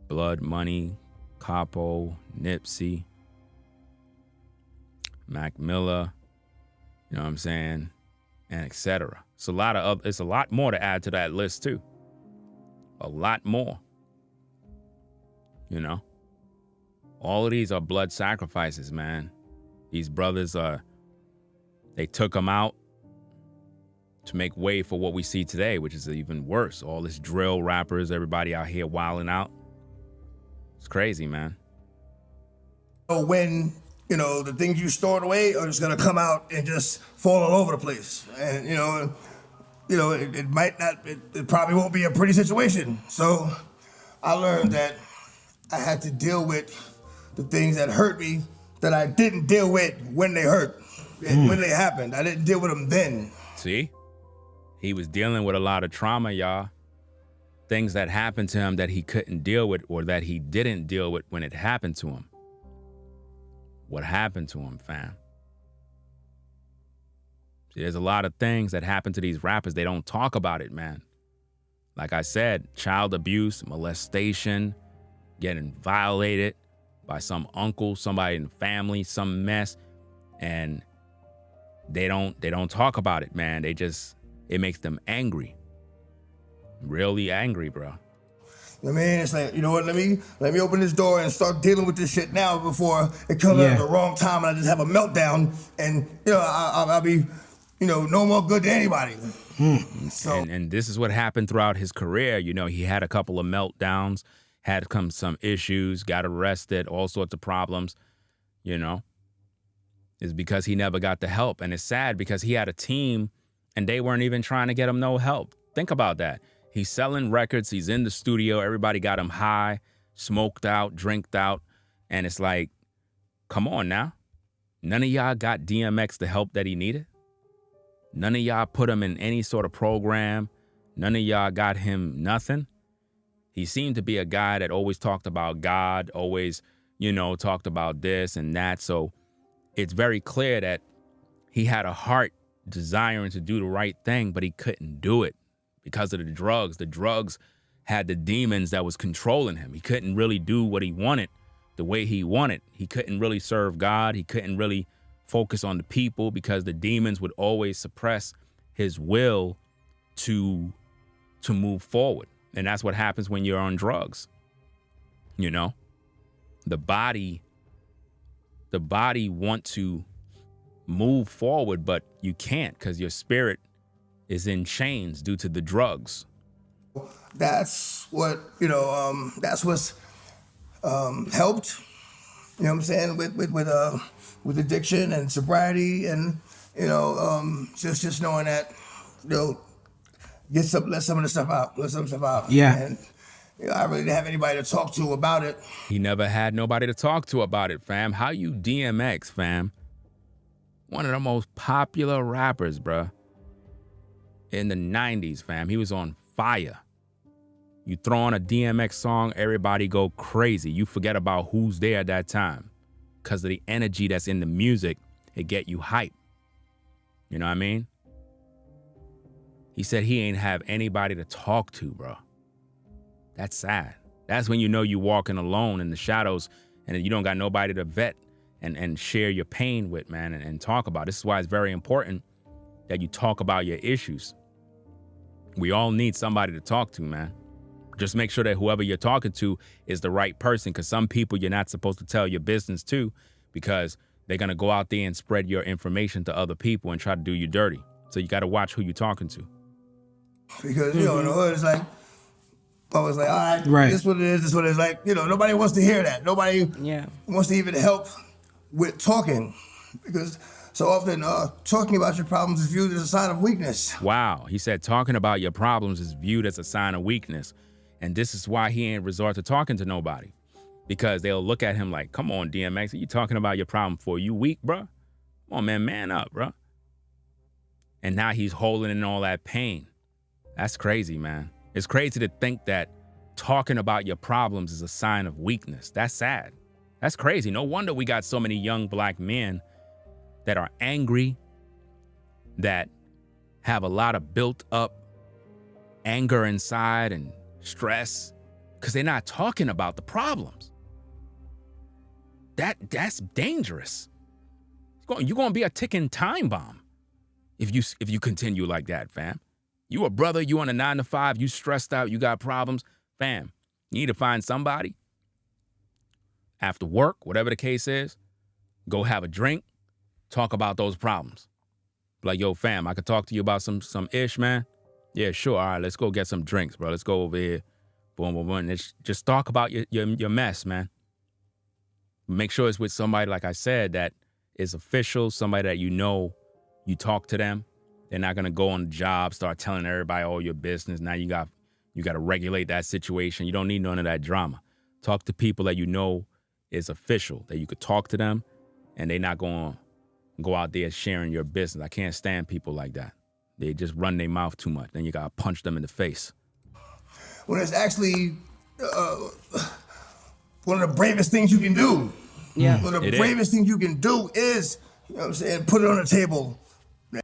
Blood Money, Capo, Nipsey, Mac Miller, you know what I'm saying, and etc. It's a lot more to add to that list too. A lot more. You know? All of these are blood sacrifices, man. These brothers they took them out to make way for what we see today, which is even worse. All this drill rappers, everybody out here wilding out. It's crazy, man. When, you know, the things you stored away are just gonna come out and just fall all over the place. And, it might not, it probably won't be a pretty situation. So I learned that I had to deal with the things that hurt me that I didn't deal with when they hurt. And when they happened, I didn't deal with them then. See? He was dealing with a lot of trauma, y'all. Things that happened to him that he couldn't deal with or that he didn't deal with when it happened to him. What happened to him, fam? See, there's a lot of things that happen to these rappers. They don't talk about it, man. Like I said, child abuse, molestation, getting violated by some uncle, somebody in the family, some mess. And they don't talk about it, man. It makes them angry. Really angry, bro. I mean, it's like, you know what, let me open this door and start dealing with this shit now before it comes out at the wrong time and I just have a meltdown and, I'll be, no more good to anybody. So, and this is what happened throughout his career. He had a couple of meltdowns, had some issues, got arrested, all sorts of problems, It's because he never got the help. And it's sad because he had a team and they weren't even trying to get him no help. Think about that. He's selling records. He's in the studio. Everybody got him high, smoked out, drinked out. And it's like, come on now. None of y'all got DMX the help that he needed. None of y'all put him in any sort of program. None of y'all got him nothing. He seemed to be a guy that always talked about God, always, talked about this and that. So it's very clear that he had a heart desiring to do the right thing, but he couldn't do it because of the drugs. The drugs had the demons that was controlling him. He couldn't really do what he wanted the way he wanted. He couldn't really serve God. He couldn't really focus on the people because the demons would always suppress his will to move forward. And that's what happens when you're on drugs. The body wants to move forward, but you can't because your spirit is in chains due to the drugs. That's what, that's what's helped You know what I'm saying? With addiction and sobriety, and just knowing that, let some of the stuff out. Let some stuff out. Yeah. And I really didn't have anybody to talk to about it. He never had nobody to talk to about it, fam. How you DMX, fam? One of the most popular rappers, bruh. In the 90s, fam. He was on fire. You throw on a DMX song, everybody go crazy. You forget about who's there at that time. Because of the energy that's in the music, it get you hype. You know what I mean? He said he ain't have anybody to talk to, bro. That's sad. That's when you know you walking alone in the shadows and you don't got nobody to vet and share your pain with, man, and talk about. This is why it's very important that you talk about your issues. We all need somebody to talk to, man. Just make sure that whoever you're talking to is the right person, because some people you're not supposed to tell your business to, because they're going to go out there and spread your information to other people and try to do you dirty. So you got to watch who you're talking to. Because, in the hood, it's like, I was like, all right, Right. this is what it is, this is what it is. Like, nobody wants to hear that. Nobody wants to even help with talking. Because so often talking about your problems is viewed as a sign of weakness. Wow. He said talking about your problems is viewed as a sign of weakness. And this is why he ain't resort to talking to nobody. Because they'll look at him like, come on, DMX, are you talking about your problem for? You weak, bro? Come on, man up, bro. And now he's holding in all that pain. That's crazy, man. It's crazy to think that talking about your problems is a sign of weakness. That's sad. That's crazy. No wonder we got so many young black men that are angry, that have a lot of built up anger inside and stress, because they're not talking about the problems. That's dangerous. You're going to be a ticking time bomb if you continue like that, fam. You a brother, you on a 9-to-5, you stressed out, you got problems, fam. You need to find somebody after work, whatever the case is, go have a drink, talk about those problems. Like, yo, fam, I could talk to you about some ish, man. Yeah, sure. All right, let's go get some drinks, bro. Let's go over here. Boom, boom, boom. Just talk about your mess, man. Make sure it's with somebody, like I said, that is official, somebody that you talk to them. They're not gonna go on the job, start telling everybody all your business. Now you got to regulate that situation. You don't need none of that drama. Talk to people that you know is official, that you could talk to them, and they're not going to go out there sharing your business. I can't stand people like that. They just run their mouth too much. Then you got to punch them in the face. When it's actually one of the bravest things you can do. Yeah. One of the bravest things you can do is, put it on the table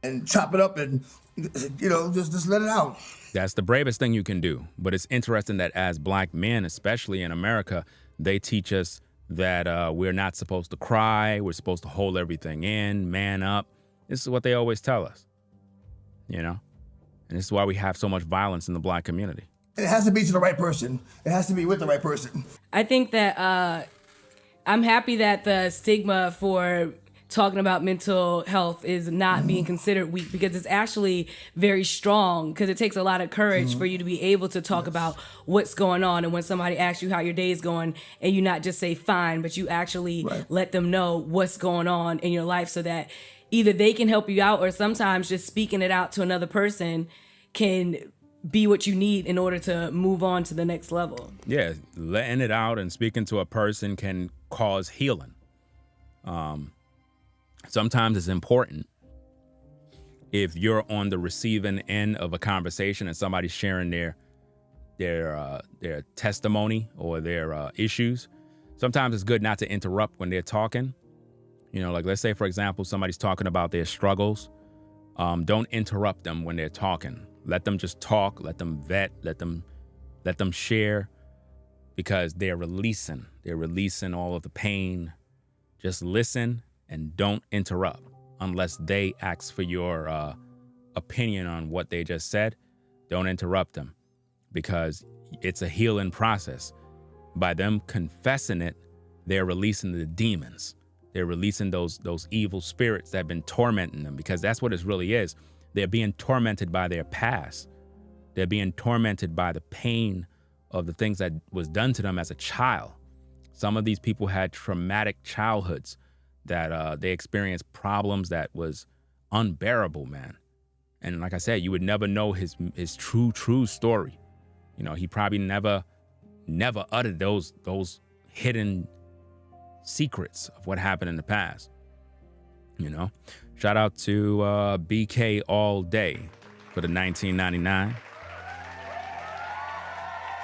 and chop it up and, just let it out. That's the bravest thing you can do. But it's interesting that as black men, especially in America, they teach us that we're not supposed to cry. We're supposed to hold everything in, man up. This is what they always tell us, And this is why we have so much violence in the black community. And it has to be to the right person. It has to be with the right person. I think that I'm happy that the stigma for talking about mental health is not being considered weak, because it's actually very strong, because it takes a lot of courage for you to be able to talk about what's going on. And when somebody asks you how your day is going, and you not just say fine, but you actually let them know what's going on in your life, so that either they can help you out, or sometimes just speaking it out to another person can be what you need in order to move on to the next level. Yeah, letting it out and speaking to a person can cause healing. Sometimes it's important, if you're on the receiving end of a conversation and somebody's sharing their testimony or their issues, sometimes it's good not to interrupt when they're talking. Like, let's say, for example, somebody's talking about their struggles. Don't interrupt them when they're talking. Let them just talk, let them vet, let them share, because they're releasing all of the pain. Just listen and don't interrupt unless they ask for your opinion on what they just said. Don't interrupt them, because it's a healing process. By them confessing it, they're releasing the demons. They're releasing those evil spirits that have been tormenting them, because that's what it really is. They're being tormented by their past. They're being tormented by the pain of the things that was done to them as a child. Some of these people had traumatic childhoods that they experienced problems that was unbearable, man. And like I said, you would never know his true story. You know, he probably never uttered those hidden secrets of what happened in the past. You know, shout out to BK All Day for the 1999.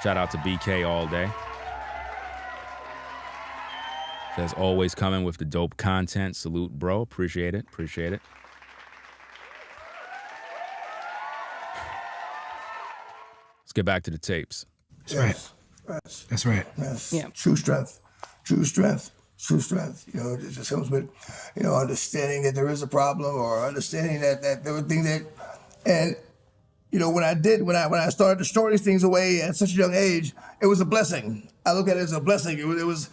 Shout out to BK All Day. Says always coming with the dope content. Salute, bro. Appreciate it. Appreciate it. Let's get back to the tapes. That's right. Yes. That's right. Yes. Yeah. True strength. True strength. True strength. You know, it just comes with, you know, understanding that there is a problem, or understanding that there were things that, and, you know, when I started to store these things away at such a young age, it was a blessing. I look at it as a blessing. It was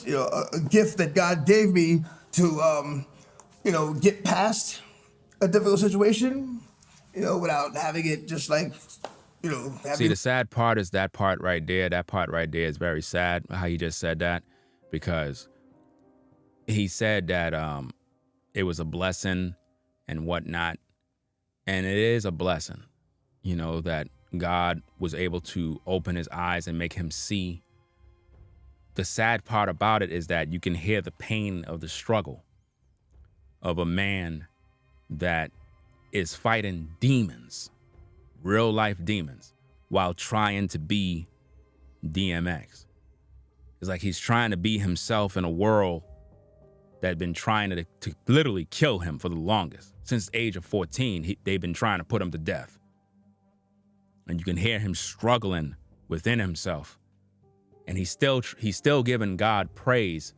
you know, a gift that God gave me to, you know, get past a difficult situation, you know, without having it just like, you know. See, the sad part is that part right there. That part right there is very sad, how he just said that, because he said that it was a blessing and whatnot. And it is a blessing, you know, that God was able to open his eyes and make him see. The sad part about it is that you can hear the pain of the struggle of a man that is fighting demons, real life demons, while trying to be DMX. It's like he's trying to be himself in a world that had been trying to literally kill him for the longest. Since the age of 14, they've been trying to put him to death. And you can hear him struggling within himself. And he's still giving God praise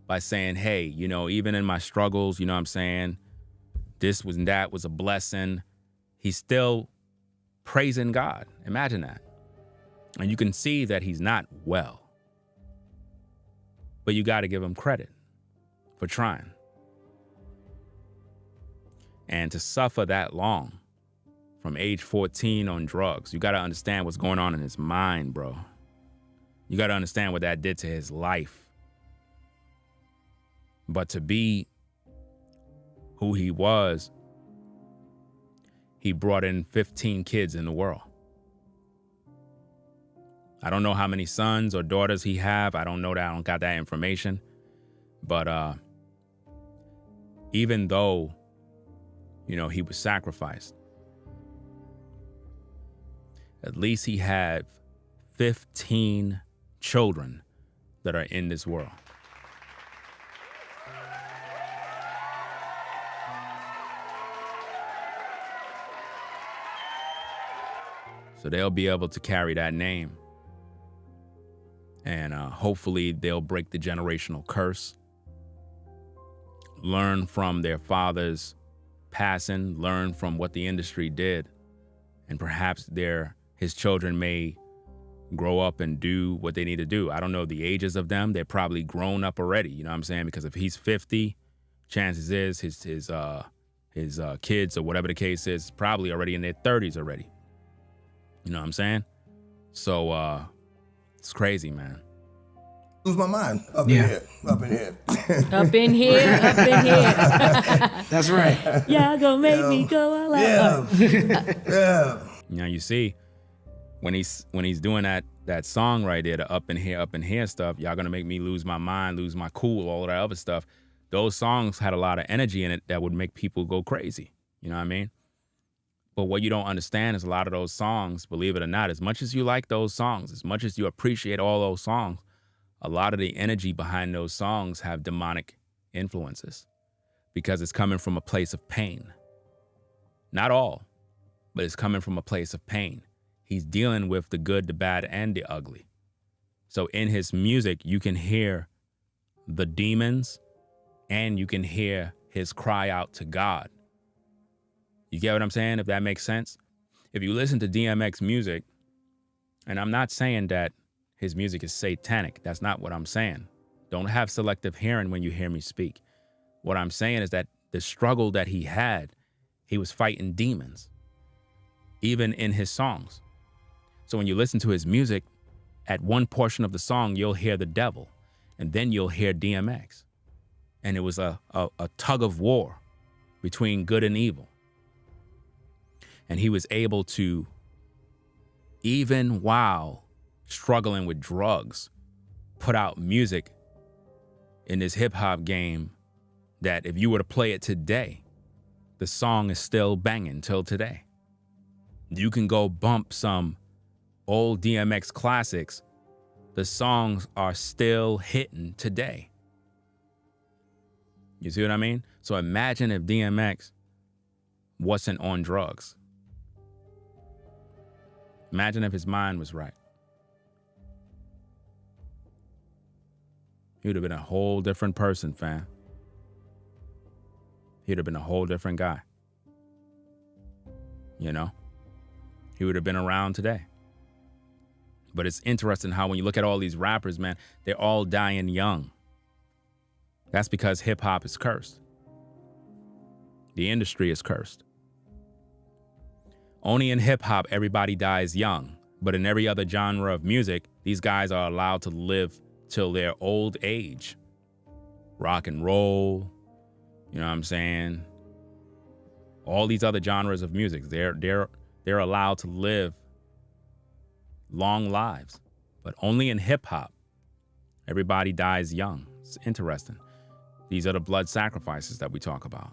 by saying, hey, you know, even in my struggles, you know what I'm saying, this was and that was a blessing. He's still praising God. Imagine that. And you can see that he's not well. But you got to give him credit for trying. And to suffer that long, from age 14 on drugs, you got to understand what's going on in his mind, bro. You got to understand what that did to his life. But to be who he was, he brought in 15 kids in the world. I don't know how many sons or daughters he have. I don't know that. I don't got that information. But even though, you know, he was sacrificed, at least he had 15 children that are in this world. So they'll be able to carry that name. And hopefully they'll break the generational curse, learn from their father's passing, learn from what the industry did, and perhaps his children may grow up and do what they need to do. I don't know the ages of them. They're probably grown up already, you know what I'm saying? Because if he's 50, chances is his kids or whatever the case is probably already in their 30s already. You know what I'm saying? So it's crazy, man. Lose my mind up in here. Up in here. That's right. Y'all gonna make me go all out. Yeah. You know, you see, when he's doing that song right there, the up in here stuff, y'all gonna make me lose my mind, lose my cool, all that other stuff. Those songs had a lot of energy in it that would make people go crazy. You know what I mean? But what you don't understand is a lot of those songs, believe it or not, as much as you like those songs, as much as you appreciate all those songs, a lot of the energy behind those songs have demonic influences because it's coming from a place of pain. Not all, but it's coming from a place of pain. He's dealing with the good, the bad, and the ugly. So in his music, you can hear the demons and you can hear his cry out to God. You get what I'm saying? If that makes sense. If you listen to DMX music, and I'm not saying that his music is satanic. That's not what I'm saying. Don't have selective hearing when you hear me speak. What I'm saying is that the struggle that he had, he was fighting demons, even in his songs. So when you listen to his music, at one portion of the song, you'll hear the devil. And then you'll hear DMX. And it was a tug of war between good and evil. And he was able to, even while struggling with drugs, put out music in this hip hop game that if you were to play it today, the song is still banging till today. You can go bump some old DMX classics. The songs are still hitting today. You see what I mean? So imagine if DMX wasn't on drugs. Imagine if his mind was right. He would have been a whole different person, fam. He'd have been a whole different guy. You know? He would have been around today. But it's interesting how when you look at all these rappers, man, they're all dying young. That's because hip hop is cursed. The industry is cursed. Only in hip hop, everybody dies young. But in every other genre of music, these guys are allowed to live till their old age. Rock and roll, you know what I'm saying? All these other genres of music, they're allowed to live long lives. But only in hip hop, everybody dies young. It's interesting. These are the blood sacrifices that we talk about.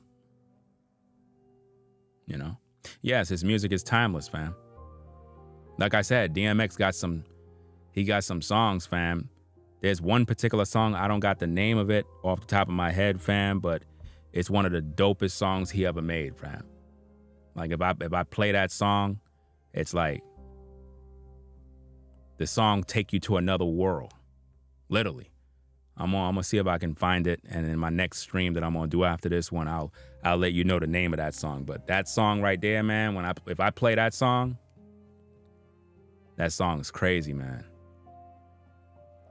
You know? Yes, his music is timeless, fam. Like I said, DMX got some songs, fam. There's one particular song, I don't got the name of it off the top of my head, fam, but it's one of the dopest songs he ever made, fam. Like if I play that song, it's like the song take you to another world. Literally. I'm gonna see if I can find it, and in my next stream that I'm gonna do after this one, I'll let you know the name of that song. But that song right there, man, if I play that song is crazy, man.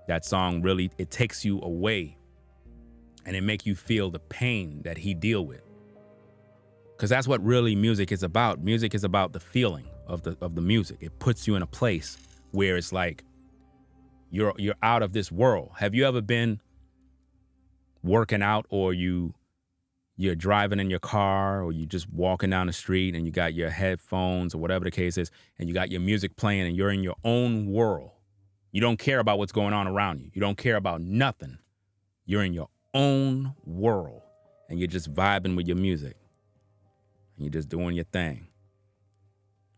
That song really, it takes you away, and it make you feel the pain that he deal with. Because that's what really music is about. Music is about the feeling of the music. It puts you in a place where it's like you're out of this world. Have you ever been working out, or you're driving in your car, or you just walking down the street and you got your headphones or whatever the case is, and you got your music playing and you're in your own world? You don't care about what's going on around you. You don't care about nothing. You're in your own world and you're just vibing with your music. And you're just doing your thing.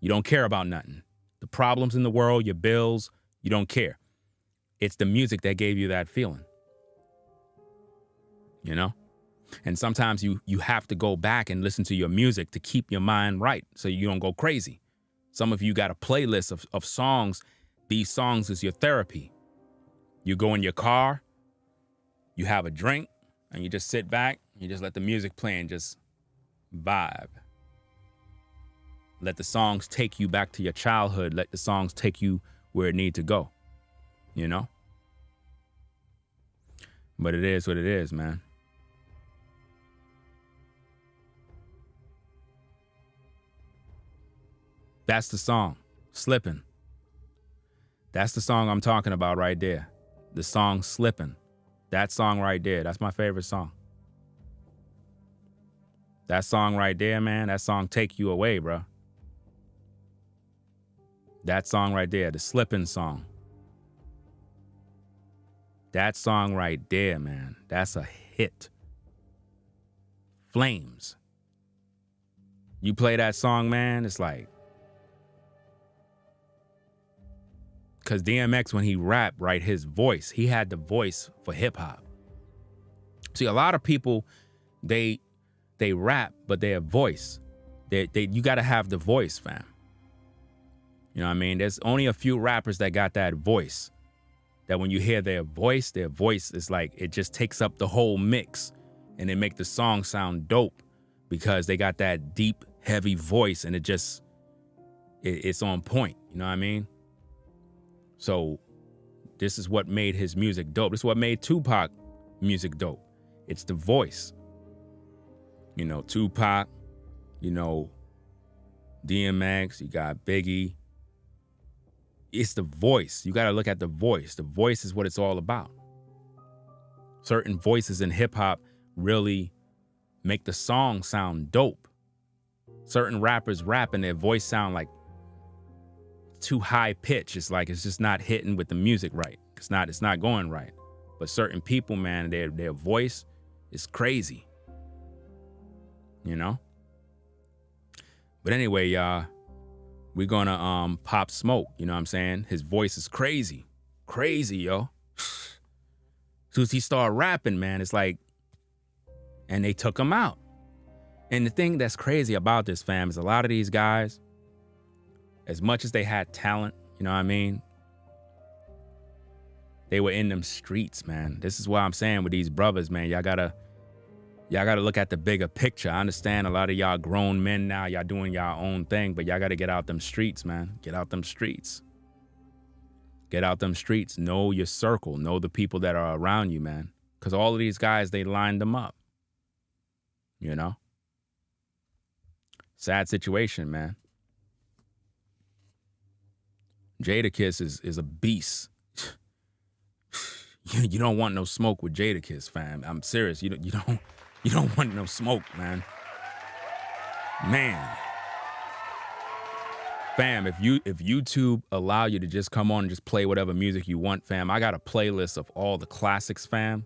You don't care about nothing. The problems in the world, your bills, you don't care. It's the music that gave you that feeling. You know? And sometimes you have to go back and listen to your music to keep your mind right so you don't go crazy. Some of you got a playlist of songs. These songs is your therapy. You go in your car, you have a drink, and you just sit back, you just let the music play and just vibe. Let the songs take you back to your childhood. Let the songs take you where it need to go, you know? But it is what it is, man. That's the song, Slippin'. That's the song I'm talking about right there. The song Slippin'. That song right there, that's my favorite song. That song right there, man, that song take you away, bro. That song right there, the Slippin' song. That song right there, man, that's a hit. Flames. You play that song, man, it's like, because DMX, when he rapped, right, his voice, he had the voice for hip hop. See, a lot of people, they rap, but their voice, you got to have the voice, fam. You know what I mean? There's only a few rappers that got that voice, that when you hear their voice is like, it just takes up the whole mix and they make the song sound dope because they got that deep, heavy voice and it's on point. You know what I mean? So this is what made his music dope. This is what made Tupac music dope. It's the voice. You know, Tupac, you know, DMX, you got Biggie. It's the voice. You got to look at the voice. The voice is what it's all about. Certain voices in hip hop really make the song sound dope. Certain rappers rap and their voice sound like too high pitch. It's like it's just not hitting with the music right. It's not going right. But certain people, man, their voice is crazy. You know? But anyway, y'all, we're gonna Pop Smoke, you know what I'm saying? His voice is crazy. Crazy, yo. As soon as he started rapping, man, it's like, and they took him out. And the thing that's crazy about this, fam, is a lot of these guys, as much as they had talent, you know what I mean? They were in them streets, man. This is what I'm saying with these brothers, man. Y'all gotta look at the bigger picture. I understand a lot of y'all grown men now, y'all doing y'all own thing, but y'all gotta get out them streets, man. Get out them streets. Get out them streets. Know your circle. Know the people that are around you, man. Because all of these guys, they lined them up. You know? Sad situation, man. Jadakiss is a beast. You don't want no smoke with Jadakiss, fam. I'm serious. You don't want no smoke, man. Man. Fam, if YouTube allow you to just come on and just play whatever music you want, fam, I got a playlist of all the classics, fam.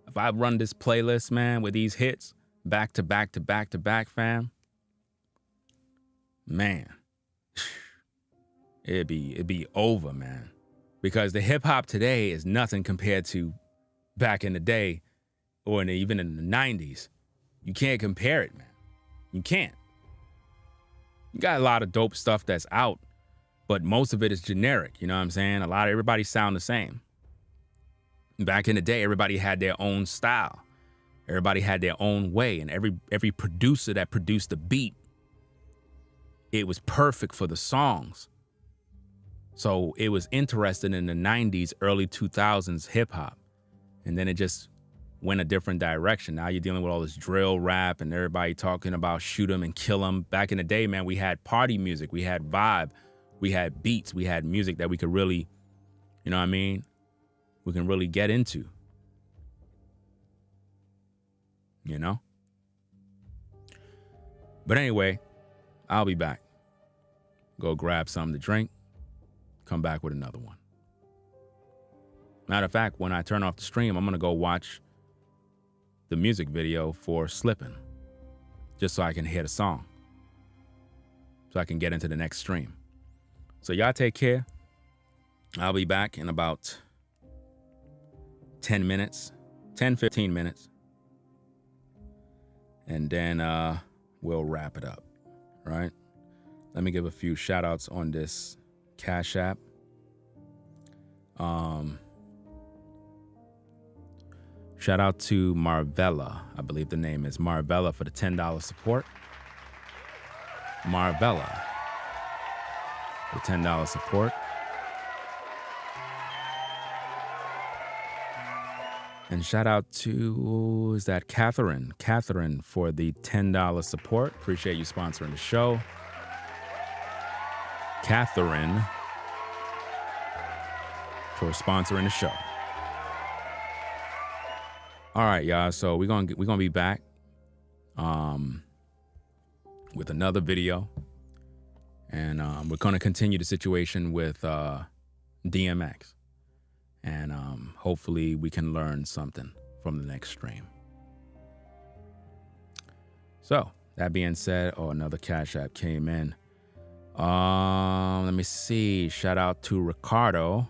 If I run this playlist, man, with these hits back to back to back to back, fam, man, it'd be over, man. Because the hip hop today is nothing compared to back in the day or even in the 90s. You can't compare it, man. You can't. You got a lot of dope stuff that's out, but most of it is generic, you know what I'm saying? Everybody sound the same. Back in the day, everybody had their own style. Everybody had their own way, and every producer that produced the beat, it was perfect for the songs. So it was interesting in the 90s, early 2000s hip hop. And then it just went a different direction. Now you're dealing with all this drill rap and everybody talking about shoot 'em and kill 'em. Back in the day, man, we had party music, we had vibe, we had beats, we had music that we could really, you know what I mean? We can really get into. You know? But anyway, I'll be back. Go grab something to drink. Come back with another one. Matter of fact, when I turn off the stream, I'm going to go watch the music video for Slippin', just so I can hear the song, so I can get into the next stream. So y'all take care. I'll be back in about 10 minutes, 10-15 minutes. And then we'll wrap it up, right? Let me give a few shout outs on this Cash App. Shout out to Marvella. I believe the name is Marvella for the $10 support. Marvella for $10 support. And shout out to, is that Catherine? Catherine for the $10 support. Appreciate you sponsoring the show. Catherine for sponsoring the show. All right, y'all. So we're gonna be back with another video, and we're gonna continue the situation with DMX, and hopefully we can learn something from the next stream. So that being said, another Cash App came in. Let me see. Shout out to Ricardo.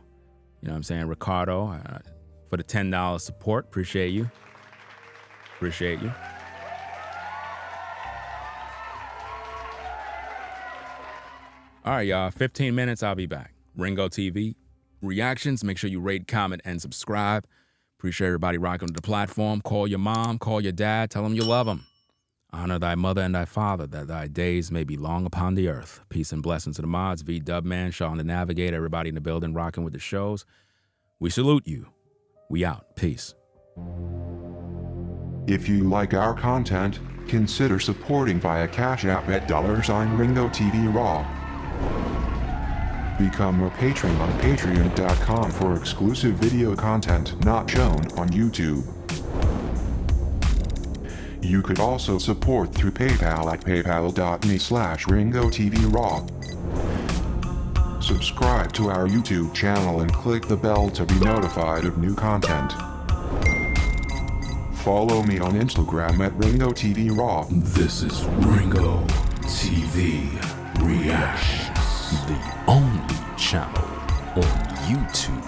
You know what I'm saying? Ricardo for the $10 support. Appreciate you. Appreciate you. All right, y'all. 15 minutes. I'll be back. Ringo TV. Reactions. Make sure you rate, comment, and subscribe. Appreciate everybody rocking the platform. Call your mom. Call your dad. Tell them you love them. Honor thy mother and thy father, that thy days may be long upon the earth. Peace and blessings to the mods. V Dubman, Sean the Navigator, everybody in the building rocking with the shows. We salute you. We out. Peace. If you like our content, consider supporting via Cash App at $RingoTV Raw. Become a patron on patreon.com for exclusive video content not shown on YouTube. You could also support through PayPal at paypal.me/RingoTVRaw. Subscribe to our YouTube channel and click the bell to be notified of new content. Follow me on Instagram at RingoTVRaw. This is Ringo TV Reactions, the only channel on YouTube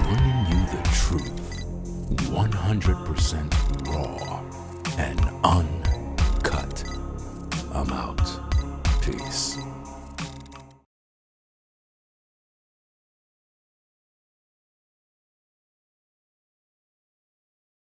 bringing you the truth, 100% raw and uncut. I'm out.